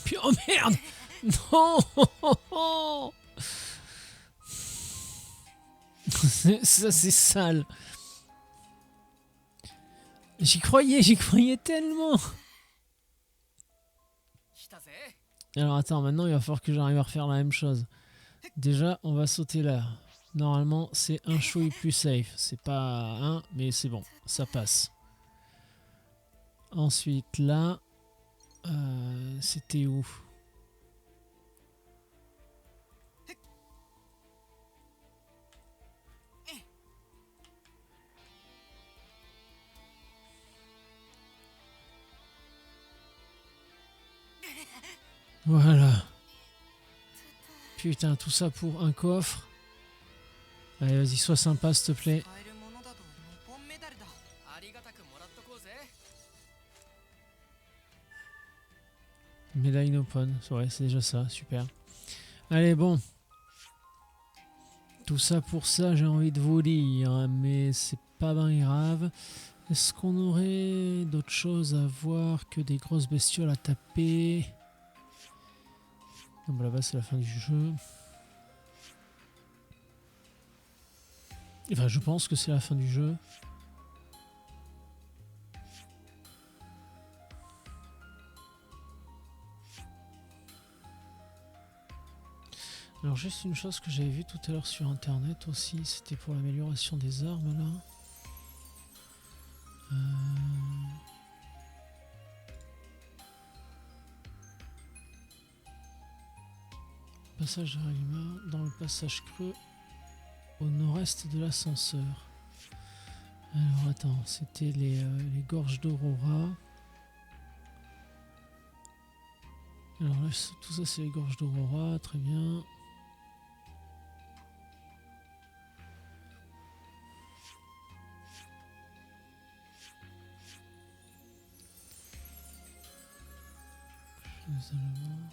Puis, oh merde! Non! Ça c'est sale. J'y croyais tellement. Alors attends, maintenant il va falloir que j'arrive à refaire la même chose. Déjà, on va sauter là. Normalement, c'est un chouï plus safe. C'est pas un, mais c'est bon, ça passe. Ensuite, là, c'était où? Voilà. Putain, tout ça pour un coffre. Allez, vas-y, sois sympa, s'il te plaît. 使えるものだと日本メダルだ。ありがたくもらっとこうぜ。 Médaille Nopon. Ouais, c'est déjà ça, super. Allez, bon. Tout ça pour ça, j'ai envie de vous dire, mais c'est pas bien grave. Est-ce qu'on aurait d'autres choses à voir que des grosses bestioles à taper? Non, bah là-bas, c'est la fin du jeu. Enfin, je pense que c'est la fin du jeu. Alors juste une chose que j'avais vue tout à l'heure sur internet aussi, c'était pour l'amélioration des armes là. Passage de Ragnar, dans le passage creux au nord-est de l'ascenseur. Alors attends, c'était les gorges d'Aurora. Alors là, tout ça c'est les gorges d'Aurora, très bien. Les éléments.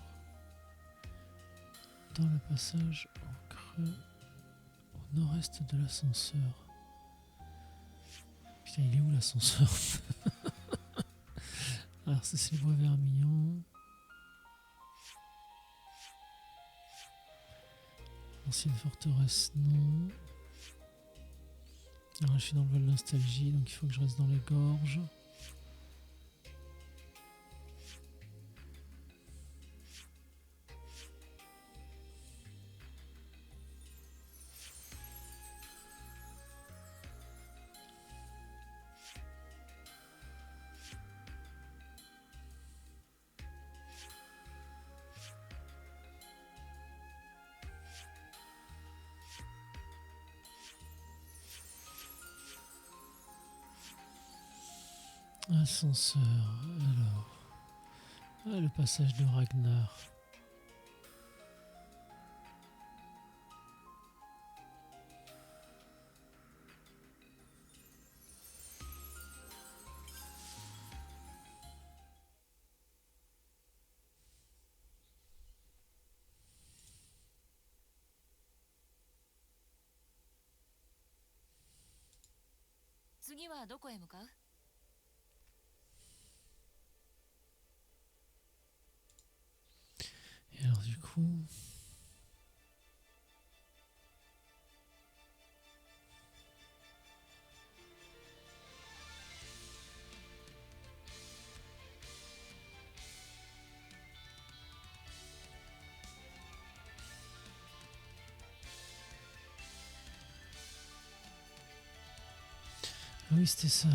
Dans le passage au creux au nord-est de l'ascenseur. Putain, il est où l'ascenseur? Alors ça c'est les bois vermillons. Ancienne forteresse, non. Alors là, je suis dans le vol de nostalgie, donc il faut que je reste dans les gorges. Ascenseur, alors. Ah, le passage de Ragnar. Et alors du coup... Ah oui, c'était ça.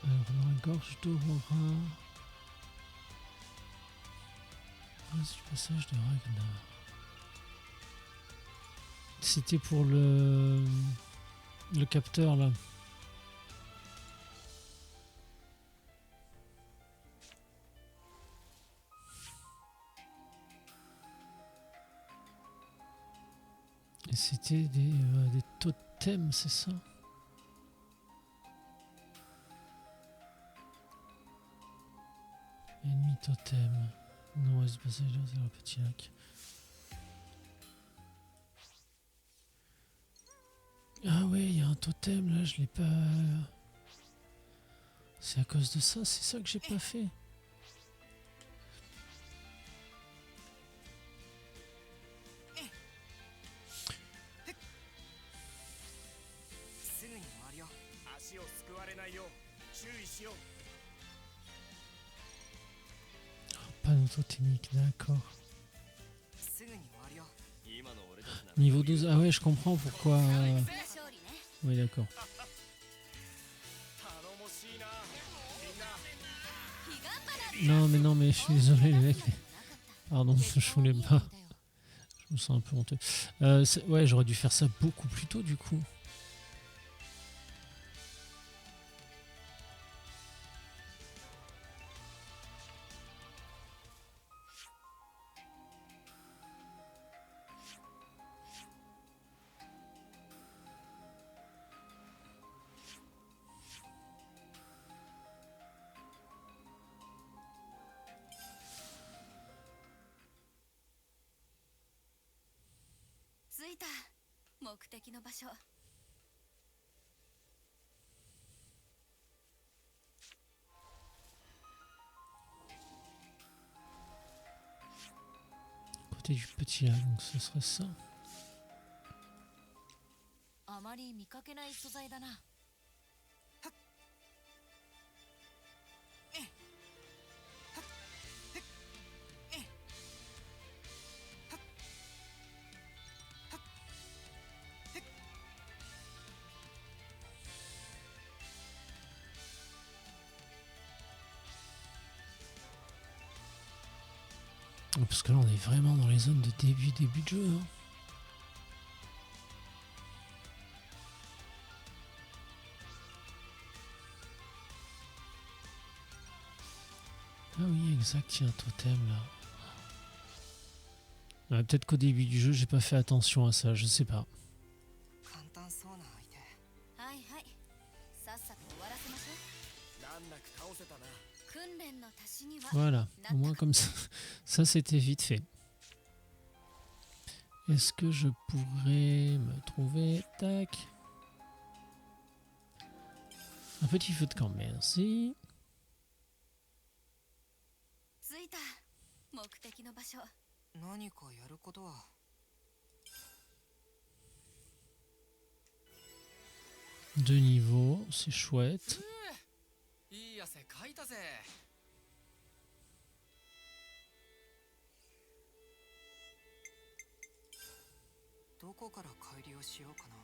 Alors, dans la gorge d'Aurora... C'est du passage de Ragnar. C'était pour le capteur là. Et c'était des totems, c'est ça? Ennemi totem. Non, ce passage là, c'est le petit lac. Ah ouais, il y a un totem là, je l'ai pas... C'est à cause de ça, c'est ça que j'ai pas fait. Oh, panneau totémique, d'accord. Niveau 12. Ah ouais, je comprends pourquoi. 勝利ね Oui, d'accord. 頼もしいなみんな Non, mais je suis désolé, les mecs. Mais... Pardon, je voulais pas. Je me sens un peu honteux. Ouais, j'aurais dû faire ça beaucoup plus tôt, du coup.着いた目的の場所 Côté du petit lac, donc ce serait ça. あまり見かけない素材だな Parce que là, on est vraiment dans les zones de début de jeu. Hein. Ah oui, exact, il y a un totem là. Ouais, peut-être qu'au début du jeu, j'ai pas fait attention à ça, je sais pas. 簡単そうな相手。はいはいさっさと終わらせましょう 難なく倒せたな 訓練の足しには Voilà, au moins comme ça, ça c'était vite fait. Est-ce que je pourrais me trouver... Tac. Un petit feu de camp, merci. 着いた目的の場所 何かやることは。 Deux niveaux, c'est chouette. いい汗かいたぜどこから改良しようかな。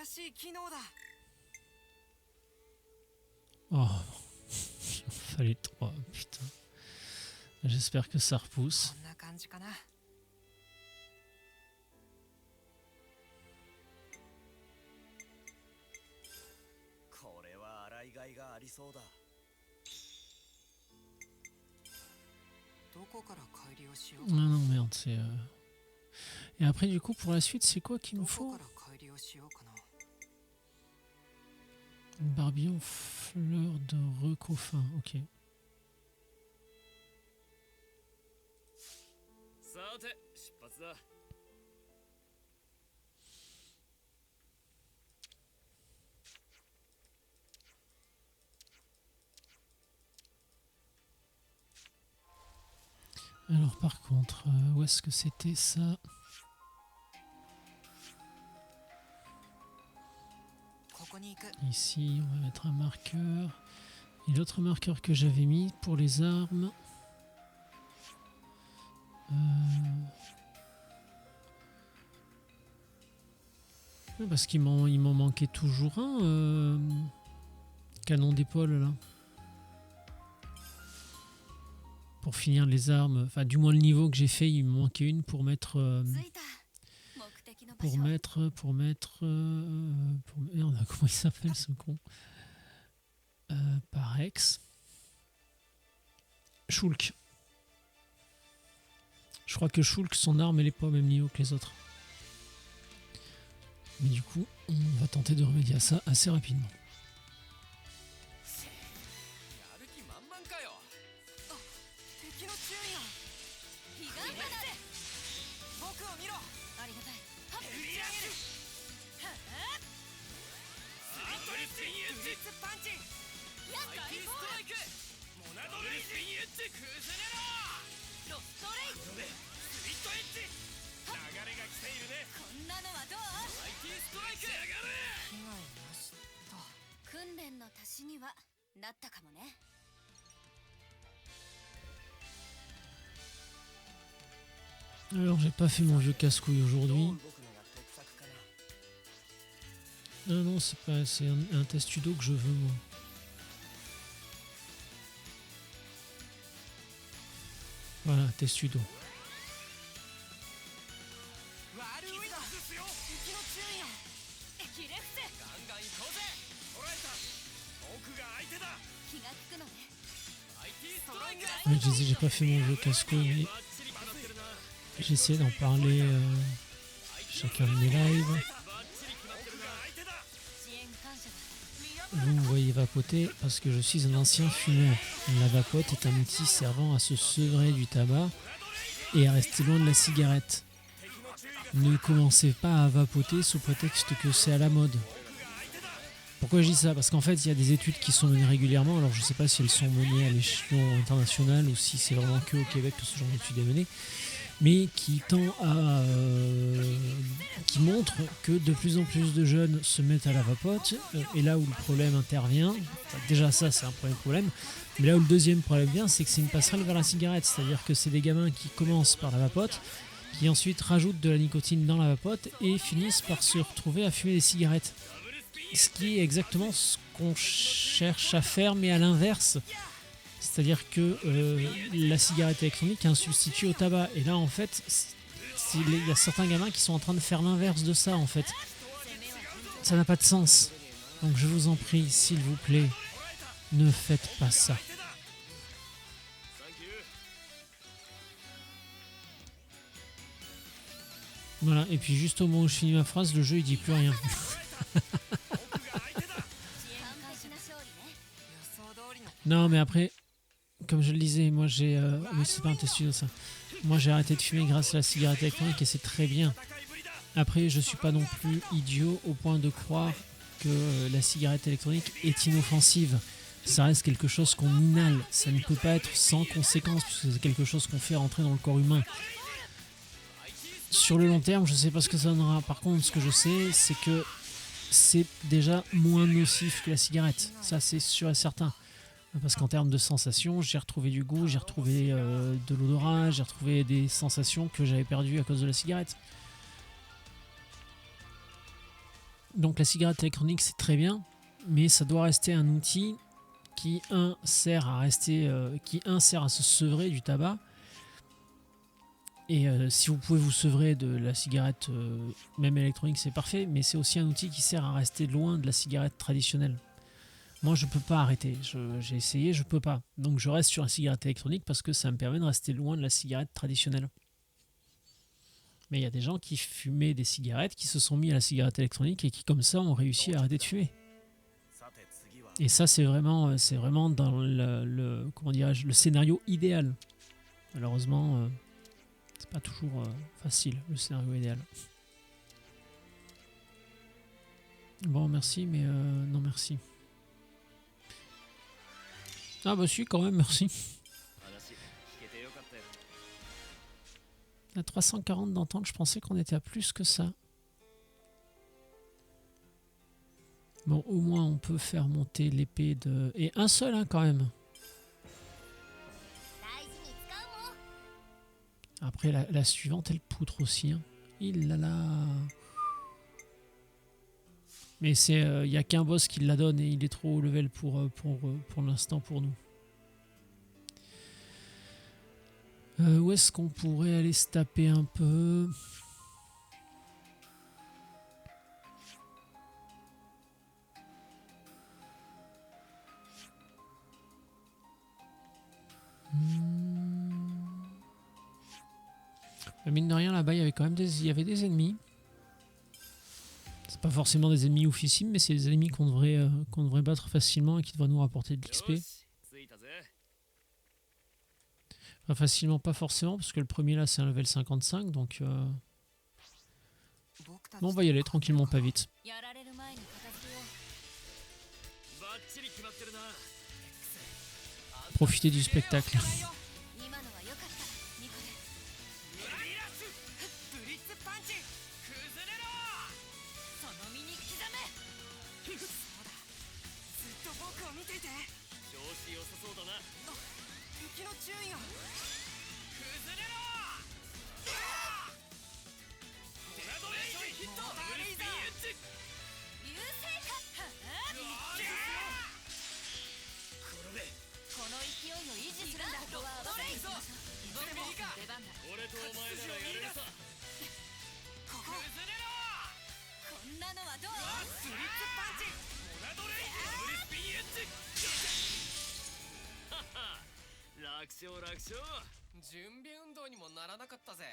新しい機能だ。 Oh, il fallait trois, putain. J'espère que ça repousse. こんな感じかな。 これは洗いがいがありそうだ どこから改良しよう Ah non, merde, c'est... Et après, du coup, pour la suite, c'est quoi qu'il me どこ faut から改良しようかな。 Barbillon, fleur de recofin, ok. さて出発だ Alors par contre, où est-ce que c'était ça? ここに行く。 Ici, on va mettre un marqueur. Et l'autre marqueur que j'avais mis pour les armes... Ouais, parce qu'il m'en manquait toujours un. Canon d'épaule là. Pour finir les armes, enfin du moins le niveau que j'ai fait, il me manquait une pour mettre... 着いた目的の場所 Merde, comment il s'appelle ce con? Parex. Shulk. Je crois que Shulk, son arme, elle est pas au même niveau que les autres. Mais du coup, on va tenter de remédier à ça assez rapidement. やる気満々かよ 敵の注意や。彼岸花で僕を見ろ。ありがたいはっ振り上げる。アントリスピンエッジブリッツパンチ。やっアイティストライクモナドルスピンエッジ崩れろロストレイこれでスリットエッジ流れが来ているねこんなのはどうアイティストライクやがれ被害なしと。訓練の足しにはなったかもね Alors, j'ai pas fait mon vieux casse-couille aujourd'hui. Non, non, c'est pas, c'est un test judo que je veux, moi. Voilà, test judo. 悪いだ敵の注意よひれ伏せガンガン行こうぜ捉えた僕が相手だ気がつくのね IT ストライク Ouais, je disais, j'ai pas fait mon vieux casse-couille, mais バッチリ決まってるな j'essaie d'en parler chacun de mes lives. バッチリ決まってるな相手だ 遅延感謝だ Vous me voyez vapoter parce que je suis un ancien fumeur. La vapote est un outil servant à se sevrer du tabac et à rester loin de la cigarette. Ne commencez pas à vapoter sous prétexte que c'est à la mode. Pourquoi je dis ça? Parce qu'en fait, il y a des études qui sont menées régulièrement. Alors, je ne sais pas si elles sont menées à l'échelon international ou si c'est vraiment que au Québec que ce genre d'études est mené, mais qui tend à qui montre que de plus en plus de jeunes se mettent à la vapote, et là où le problème intervient, enfin, déjà ça c'est un premier problème, mais là où le deuxième problème vient, c'est que c'est une passerelle vers la cigarette, c'est-à-dire que c'est des gamins qui commencent par la vapote, qui ensuite rajoutent de la nicotine dans la vapote et finissent par se retrouver à fumer des cigarettes. Ce qui est exactement ce qu'on cherche à faire, mais à l'inverse. C'est-à-dire que la cigarette électronique est un substitut au tabac. Et là, en fait, il y a certains gamins qui sont en train de faire l'inverse de ça, en fait. Ça n'a pas de sens. Donc je vous en prie, s'il vous plaît, ne faites pas ça. Voilà, et puis juste au moment où je finis ma phrase, le jeu il dit plus rien. 遅延感謝な勝利ね予想通りの Non, mais après, comme je le disais, moi j'ai. Oui, c'est pas un test studio ça. Moi j'ai arrêté de fumer grâce à la cigarette électronique et c'est très bien. Après, je suis pas non plus idiot au point de croire que la cigarette électronique est inoffensive. Ça reste quelque chose qu'on inhale. Ça ne peut pas être sans conséquence puisque c'est quelque chose qu'on fait rentrer dans le corps humain. Sur le long terme, je sais pas ce que ça donnera. Par contre, ce que je sais, c'est que c'est déjà moins nocif que la cigarette. Ça, c'est sûr et certain. Parce qu'en termes de sensations, j'ai retrouvé du goût, j'ai retrouvé de l'odorat, j'ai retrouvé des sensations que j'avais perdues à cause de la cigarette. Donc la cigarette électronique, c'est très bien, mais ça doit rester un outil qui, sert à se sevrer du tabac. Et si vous pouvez vous sevrer de la cigarette, même électronique, c'est parfait, mais c'est aussi un outil qui sert à rester loin de la cigarette traditionnelle. Moi, je peux pas arrêter. J'ai essayé, je peux pas. Donc, je reste sur la cigarette électronique parce que ça me permet de rester loin de la cigarette traditionnelle. Mais il y a des gens qui fumaient des cigarettes, qui se sont mis à la cigarette électronique et qui, comme ça, ont réussi à arrêter de fumer. Et ça, c'est vraiment dans comment dirais-je, le scénario idéal. Malheureusement, c'est pas toujours facile, le scénario idéal. Bon, merci, mais non merci. Ah bah si, quand même, merci. 話聞けてよかったよ À 340 d'entente, je pensais qu'on était à plus que ça. Bon, au moins on peut faire monter l'épée de... Et un seul, hein, quand même. 大事に使うもん Après, la suivante, elle poutre aussi. Hein. Il là là. Mais il n'y a qu'un boss qui la donne et il est trop haut level pour l'instant pour nous. Où est-ce qu'on pourrait aller se taper un peu? Mine de rien, là-bas, il y avait quand même il y avait des ennemis. C'est pas forcément des ennemis oufissimes, mais c'est des ennemis qu'on devrait battre facilement et qui devraient nous rapporter de l'XP. よし着いたぜ Enfin, facilement, pas forcément, parce que le premier là, c'est un level 55, donc 僕たち bon, on va y aller tranquillement, pas vite. やられる前に片付けようバッチリ決まってるな Profiter du spectacle. 今のは良かったニコレブリッツパンチ崩れろその身に刻めそうだずっと僕を見ていて調子良さそうだな敵の注意を崩れろ楽勝。準備運動にもならなかったぜ。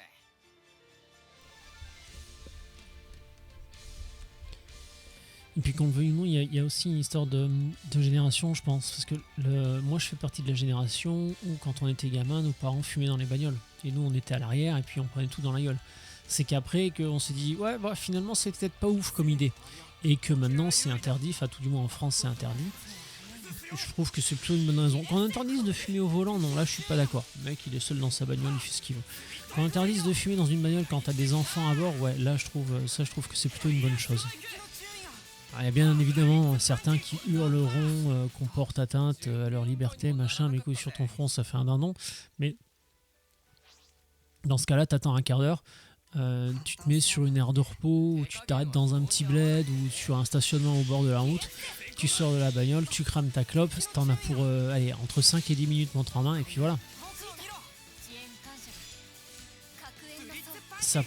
Et puis qu'on le veuille ou non, il y a aussi une histoire de génération, je pense. Parce que moi, je fais partie de la génération où, quand on était gamin, nos parents fumaient dans les bagnoles. Et nous, on était à l'arrière et puis on prenait tout dans la gueule. C'est qu'après qu'on s'est dit, ouais, bah, finalement, c'est peut-être pas ouf comme idée. Et que maintenant, c'est interdit. Enfin, tout du moins en France, c'est interdit. Je trouve que c'est plutôt une bonne raison. Quand on interdise de fumer au volant, non, là, je suis pas d'accord. Le mec, il est seul dans sa bagnole, il fait ce qu'il veut. Quand on interdise de fumer dans une bagnole quand t'as des enfants à bord, ouais, là, je trouve que c'est plutôt une bonne chose. Il y a bien évidemment certains qui hurleront qu'on porte atteinte à leur liberté, machin, mes couilles sur ton front, ça fait un dindon. Mais dans ce cas-là, t'attends un quart d'heure, tu te mets sur une aire de repos, ou tu t'arrêtes dans un petit bled, ou sur un stationnement au bord de la route, tu sors de la bagnole, tu crames ta clope, t'en as pour entre 5 et 10 minutes montre en main, et puis voilà. Ça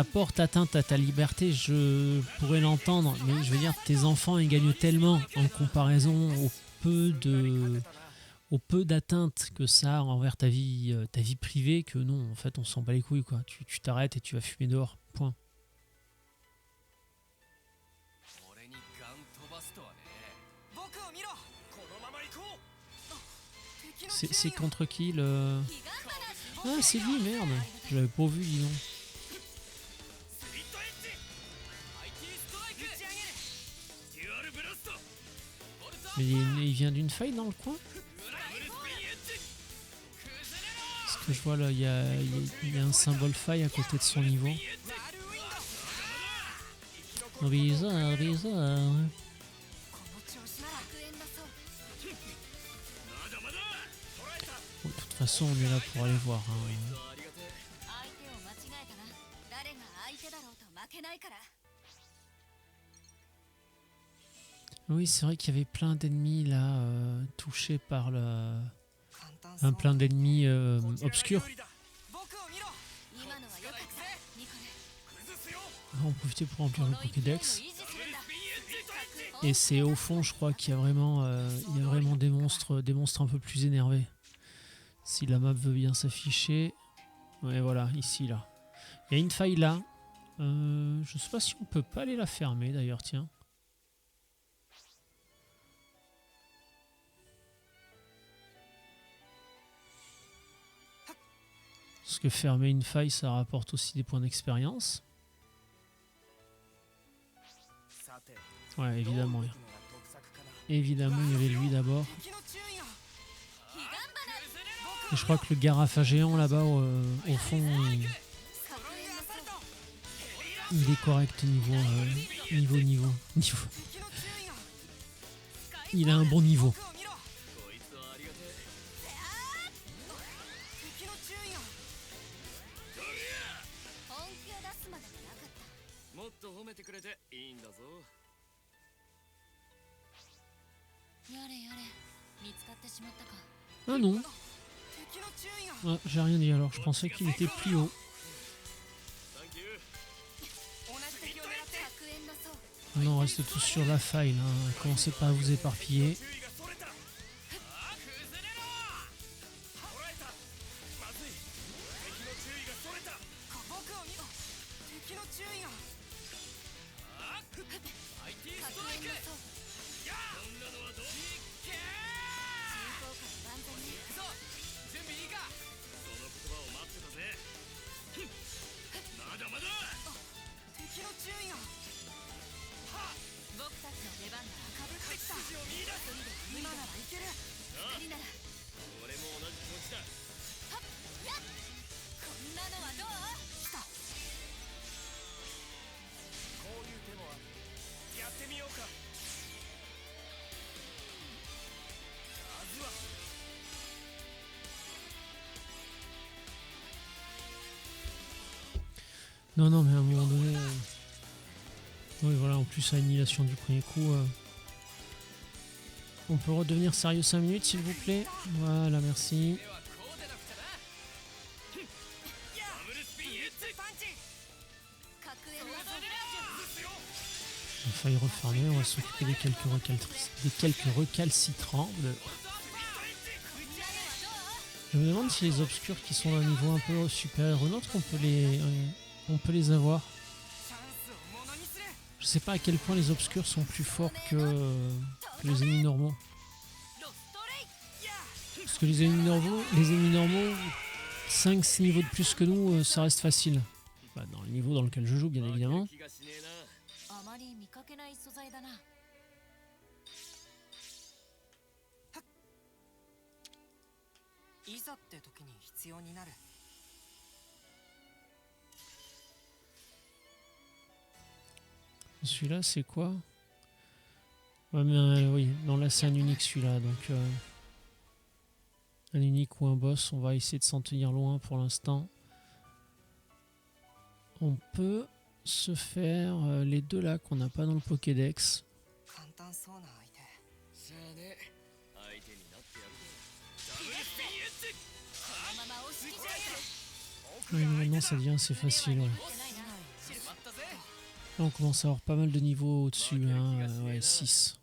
porte atteinte à ta liberté, je pourrais l'entendre, mais je veux dire, tes enfants ils gagnent tellement en comparaison au peu d'atteinte que ça a envers ta vie privée que non, en fait on s'en bat les couilles quoi. Tu t'arrêtes et tu vas fumer dehors, point. C'est contre qui le... Ah c'est lui, merde, je l'avais pas vu, dis donc. Mais il vient d'une faille dans le coin. Parce que je vois là, il y a un symbole faille à côté de son niveau. Bizarre, bizarre. Bon, de toute façon, on est là pour aller voir. Hein. Oui, c'est vrai qu'il y avait plein d'ennemis là, touchés par plein d'ennemis obscurs. On va en profiter pour remplir le Pokédex. Et c'est au fond, je crois qu'il y a vraiment, des monstres un peu plus énervés. Si la map veut bien s'afficher. Ouais, voilà, ici, là. Il y a une faille là. Je sais pas si on peut pas aller la fermer d'ailleurs, tiens. Parce que fermer une faille, ça rapporte aussi des points d'expérience. Ouais, évidemment. Évidemment, il y avait lui d'abord. Et je crois que le Garafa géant là-bas, au fond, il est correct niveau. Il a un bon niveau. Ah non. Ah, j'ai rien dit alors, je pensais qu'il était plus haut. Non, on reste tous sur la faille là. Commencez pas à vous éparpiller. Non, mais à un moment donné... Oui, voilà, en plus, annihilation du premier coup. On peut redevenir sérieux 5 minutes, s'il vous plaît. Voilà, merci. Il a failli refermer, on va s'occuper des quelques recalcitrants. Je me demande si les obscurs qui sont d'un niveau un peu supérieur au nôtre, on peut les avoir. チャンスをものにする Je sais pas à quel point les obscurs sont plus forts que les ennemis normaux. ロストレイや Parce que les ennemis normaux, 5-6 niveaux de plus que nous, ça reste facile. Bah, dans le niveau dans lequel je joue, bien 負ける évidemment. 気がしねえな。あまり見かけない素材だな。いざって時に必要になる Celui-là, c'est quoi? Ouais, mais oui, non, là, c'est un unique celui-là. Donc, un unique ou un boss. On va essayer de s'en tenir loin pour l'instant. On peut se faire les deux là qu'on n'a pas dans le Pokédex. 簡単そうな相手 しゃあねえ。相手になってやるぞ。ダブルスピンエッジ。このまま押し切っちゃOuais, maintenant, ça devient assez facile. Ouais. ってないな。しまったぜ。 Là, on commence à avoir pas mal de niveaux au-dessus. Hein, ouais, 6.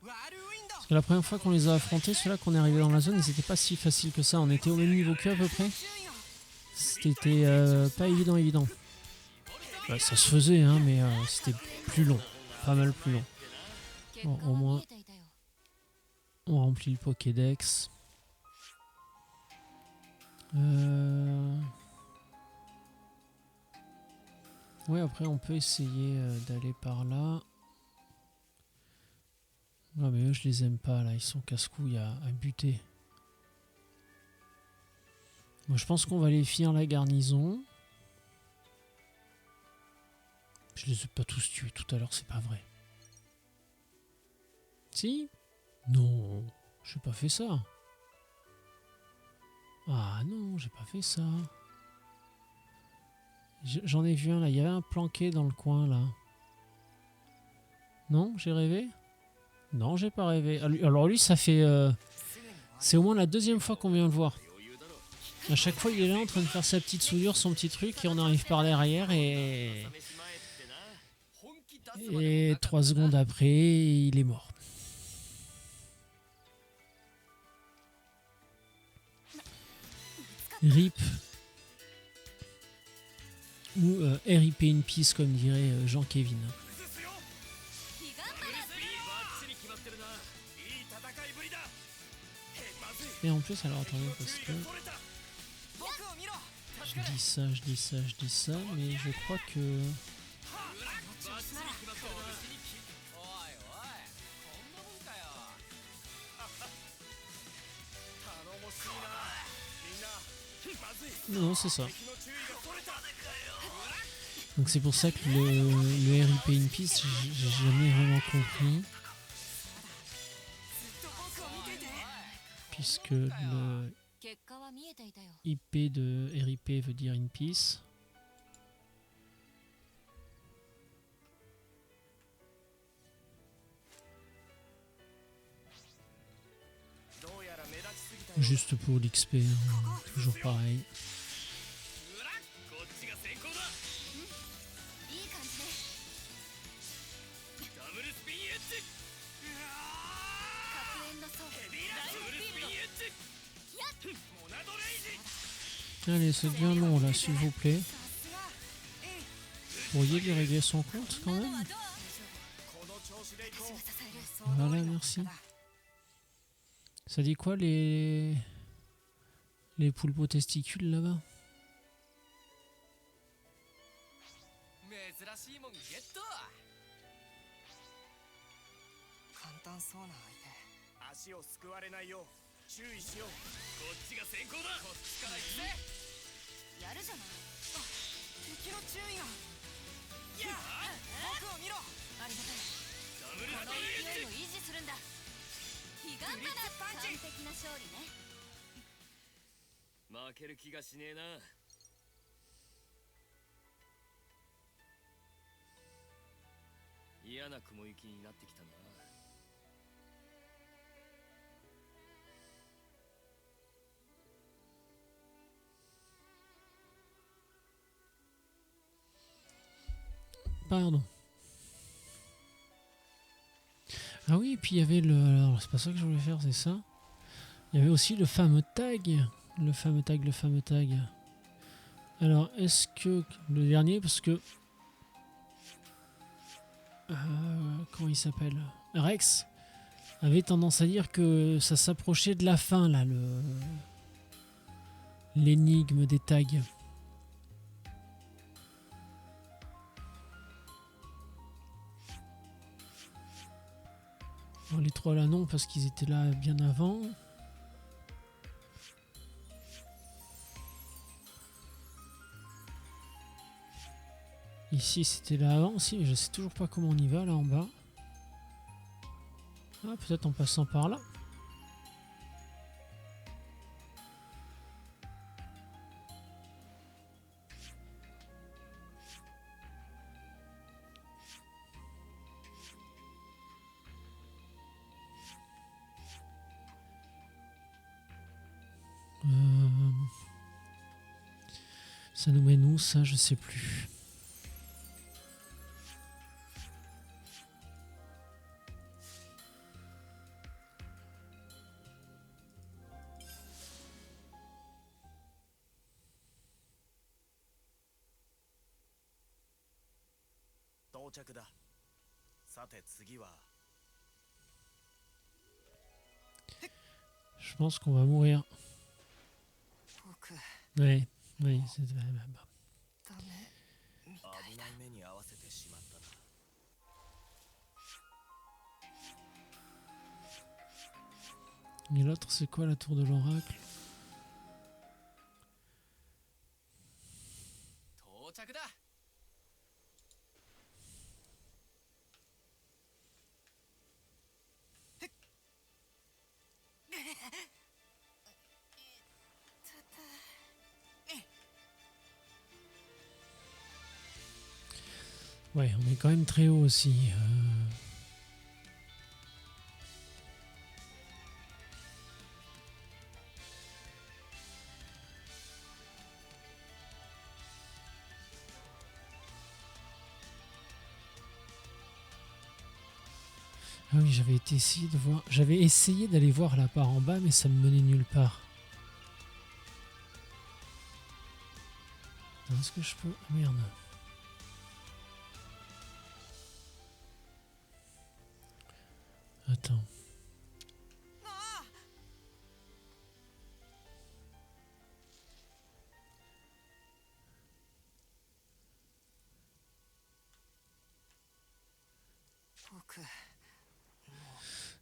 ワールウィンド Parce que la première fois qu'on les a affrontés, ceux-là qu'on est arrivé dans la zone, ils étaient pas si faciles que ça. On était au même niveau qu'eux à peu près. 注意を C'était pas évident. Ouais, ça se faisait, hein, mais c'était plus long. Pas mal plus long. 結果 au は moins 見えていたよ。 On remplit le Pokédex. Ouais, après on peut essayer d'aller par là. Ouais, mais eux, je les aime pas là. Ils sont casse-couilles à buter. Moi, je pense qu'on va aller finir la garnison. Je les ai pas tous tués tout à l'heure, c'est pas vrai. Si? Non, j'ai pas fait ça. Ah non, j'ai pas fait ça. J'en ai vu un là, il y avait un planqué dans le coin là. Non, j'ai rêvé? Non, j'ai pas rêvé. Alors lui, ça fait... すぐに終わる c'est au moins la deuxième fois qu'on vient le voir. 余裕だろ。 À chaque fois, il est là en train de faire sa petite soudure, son petit truc, et on arrive par derrière et... 試しまえってな。本気出すまでも Et なかった 3 secondes après, il est mort. RIP. Ou RIP in peace, comme dirait Jean-Kévin. 崩すよ 彼岸花 バッチリ決まってるな。いい戦いぶりだへまずい Et en plus, alors attendez, parce que 取れた僕を見ろ je dis ça, mais je crois que... バッチリ決まってるな。おいおいこんなもんかよ頼もしいなみんなまずい Non, c'est ça. 敵の注意がそれた Donc c'est pour ça que le RIP in peace, j'ai jamais vraiment compris. ずっと僕を見ていて Puisque le 結果は見えていたよ。 IP de RIP veut dire in peace. どうやら目立ちすぎたよ Juste pour l'XP, hein, toujours pareil. うらこっちが先行だ。いい感じね。ダブルスピンエッジ。確変の層。ダブルスピンエッジ。モナドレイジ Allez, c'est bien long là, s'il vous plaît. さすが Pourriez lui régler son compte quand même? この調子でいこう私が支える。 Voilà, merci. Ça dit quoi les poulpes aux testicules là-bas? 珍しいもんゲット簡単そうな相手足をすくわれないよう注意しようこっちが先行だ。こっちから行くぜやるじゃない。敵の注意がいや僕を見ろありがたい。ダブルこのスピンエッジ。勢いを維持するんだ。彼岸花完璧な勝利ね。負ける気がしねえな。嫌な雲行きになってきたな。Pardon. Ah oui, et puis il y avait le... Alors, c'est pas ça que je voulais faire, c'est ça. Il y avait aussi le fameux tag Le fameux tag, le fameux tag. Alors, est-ce que le dernier, parce que comment il s'appelle, Rex avait tendance à dire que ça s'approchait de la fin là, l'énigme des tags. Bon, les trois là non parce qu'ils étaient là bien avant. Ici c'était là avant aussi, mais je sais toujours pas comment on y va là en bas. Ah, peut-être en passant par là. Ça nous mène où ça, je sais plus. Je pense qu'on va mourir. 僕 Ouais, oui, c'est vrai. ダメみたいだ。危ない目に遭わせてしまったな。 Et l'autre, c'est quoi la tour de l'oracle? 到着だ。Ouais, on est quand même très haut aussi. Ah oui, j'avais essayé d'aller voir là par en bas, mais ça me menait nulle part. Est-ce que je peux... Ah, merde. Attends.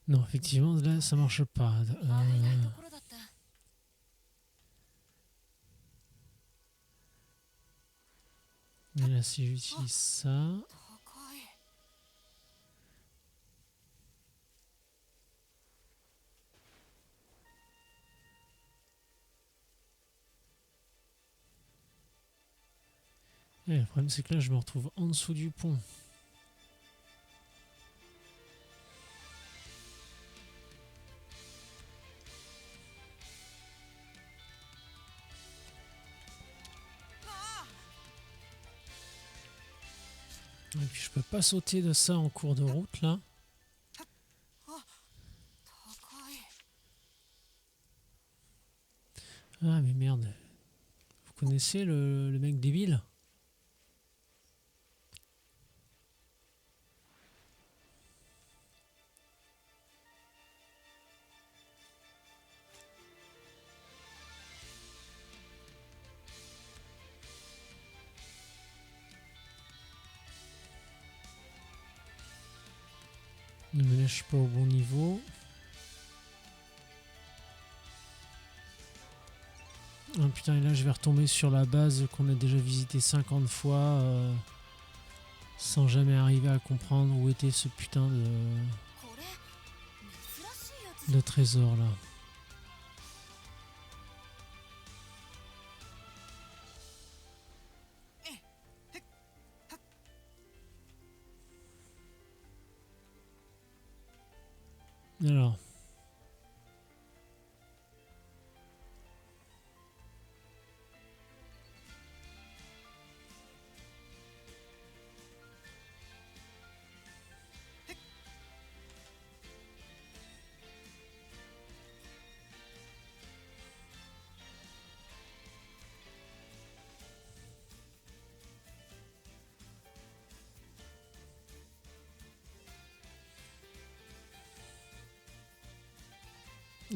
Non, effectivement, là, ça marche pas. あいないところだった。 Mais là, si j'utilise ça... 高い。 Ouais, le problème, c'est que là, je me retrouve en dessous du pont. Et puis, je peux pas sauter de ça en cours de route, là. 高い。 Ah, mais merde. Vous connaissez le mec débile? Ne me lâche pas au bon niveau. Ah putain, et là je vais retomber sur la base qu'on a déjà visité 50 fois sans jamais arriver à comprendre où était ce putain これ珍しいやつ。 de trésor là. Alors.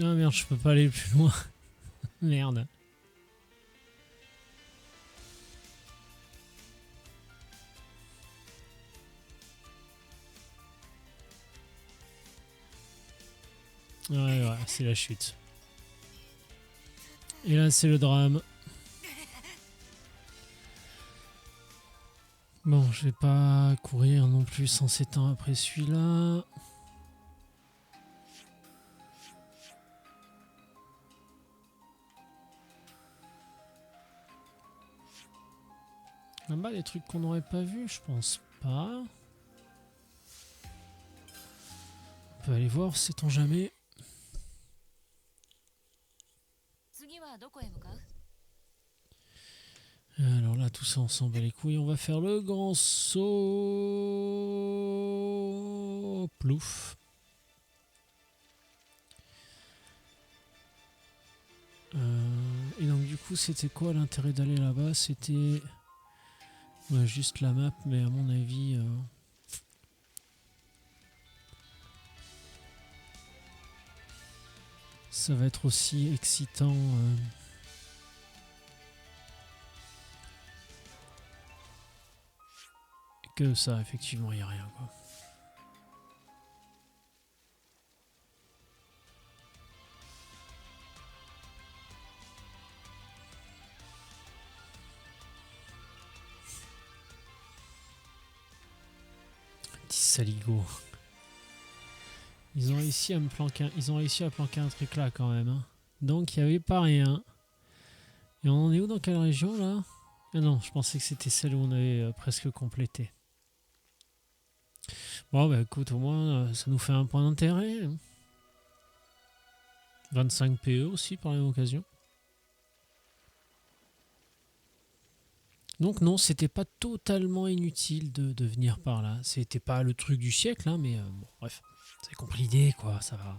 Ah merde, je peux pas aller plus loin. Merde. Ouais, c'est la chute. Et là, c'est le drame. Bon, je vais pas courir non plus 107 ans après celui-là. Là-bas, les trucs qu'on n'aurait pas vus, je pense pas. On peut aller voir, sait-on jamais. 次はどこへ向かう？ Alors là, tout ça, on s'en bat les couilles. On va faire le grand saut. Plouf. Et donc, du coup, c'était quoi l'intérêt d'aller là-bas? C'était ouais, juste la map, mais à mon avis... ça va être aussi excitant que ça, effectivement, il n'y a rien, quoi. Petit saligo. Ils ont réussi à me planquer, ils ont réussi à planquer un truc là quand même. Hein. Donc il n'y avait pas rien. Et on en est où dans quelle région là? Ah non, je pensais que c'était celle où on avait presque complété. Bon bah écoute, au moins ça nous fait un point d'intérêt. 25 PE aussi par la même occasion. Donc non, c'était pas totalement inutile de venir par là. C'était pas le truc du siècle, hein, mais bon, bref. Vous avez compris l'idée, quoi, ça va.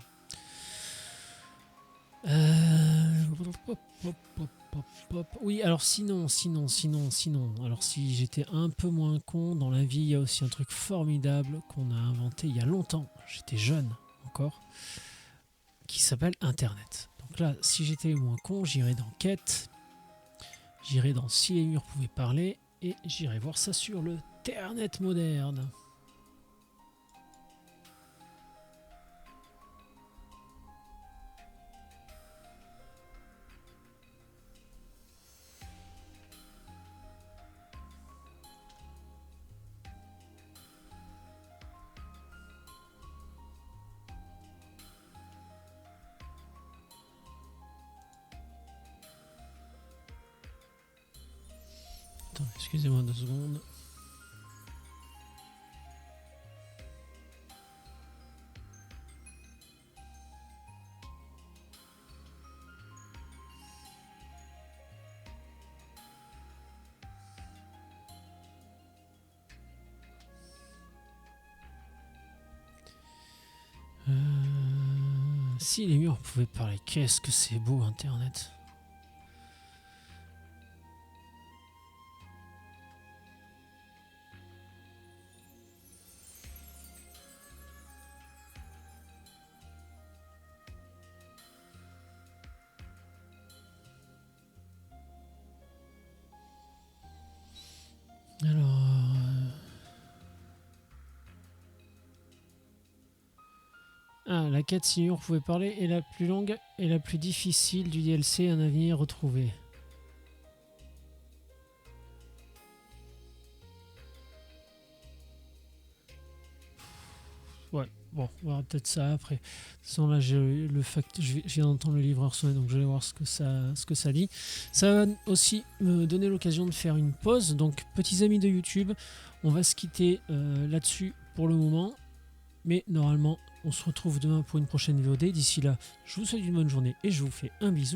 Oui, alors sinon. Alors si j'étais un peu moins con, dans la vie, il y a aussi un truc formidable qu'on a inventé il y a longtemps. J'étais jeune encore. Qui s'appelle Internet. Donc là, si j'étais moins con, j'irais dans Quête. J'irai dans Si les murs pouvaient parler et j'irai voir ça sur le Ternet moderne. Attends, excusez-moi 2 secondes. Si les murs pouvaient parler, qu'est-ce que c'est beau Internet. Alors... Ah, la quête si les murs pouvaient parler est la plus longue et la plus difficile du DLC Un avenir retrouvé. Ouais, bon, on verra peut-être ça après. De toute façon, là, j'ai le fact, je viens d'entendre le livreur sonner, donc je vais voir ce que ça dit. Ça va aussi me donner l'occasion de faire une pause. Donc, petits amis de YouTube, on va se quitter là-dessus pour le moment. Mais normalement, on se retrouve demain pour une prochaine VOD. D'ici là, je vous souhaite une bonne journée et je vous fais un bisou.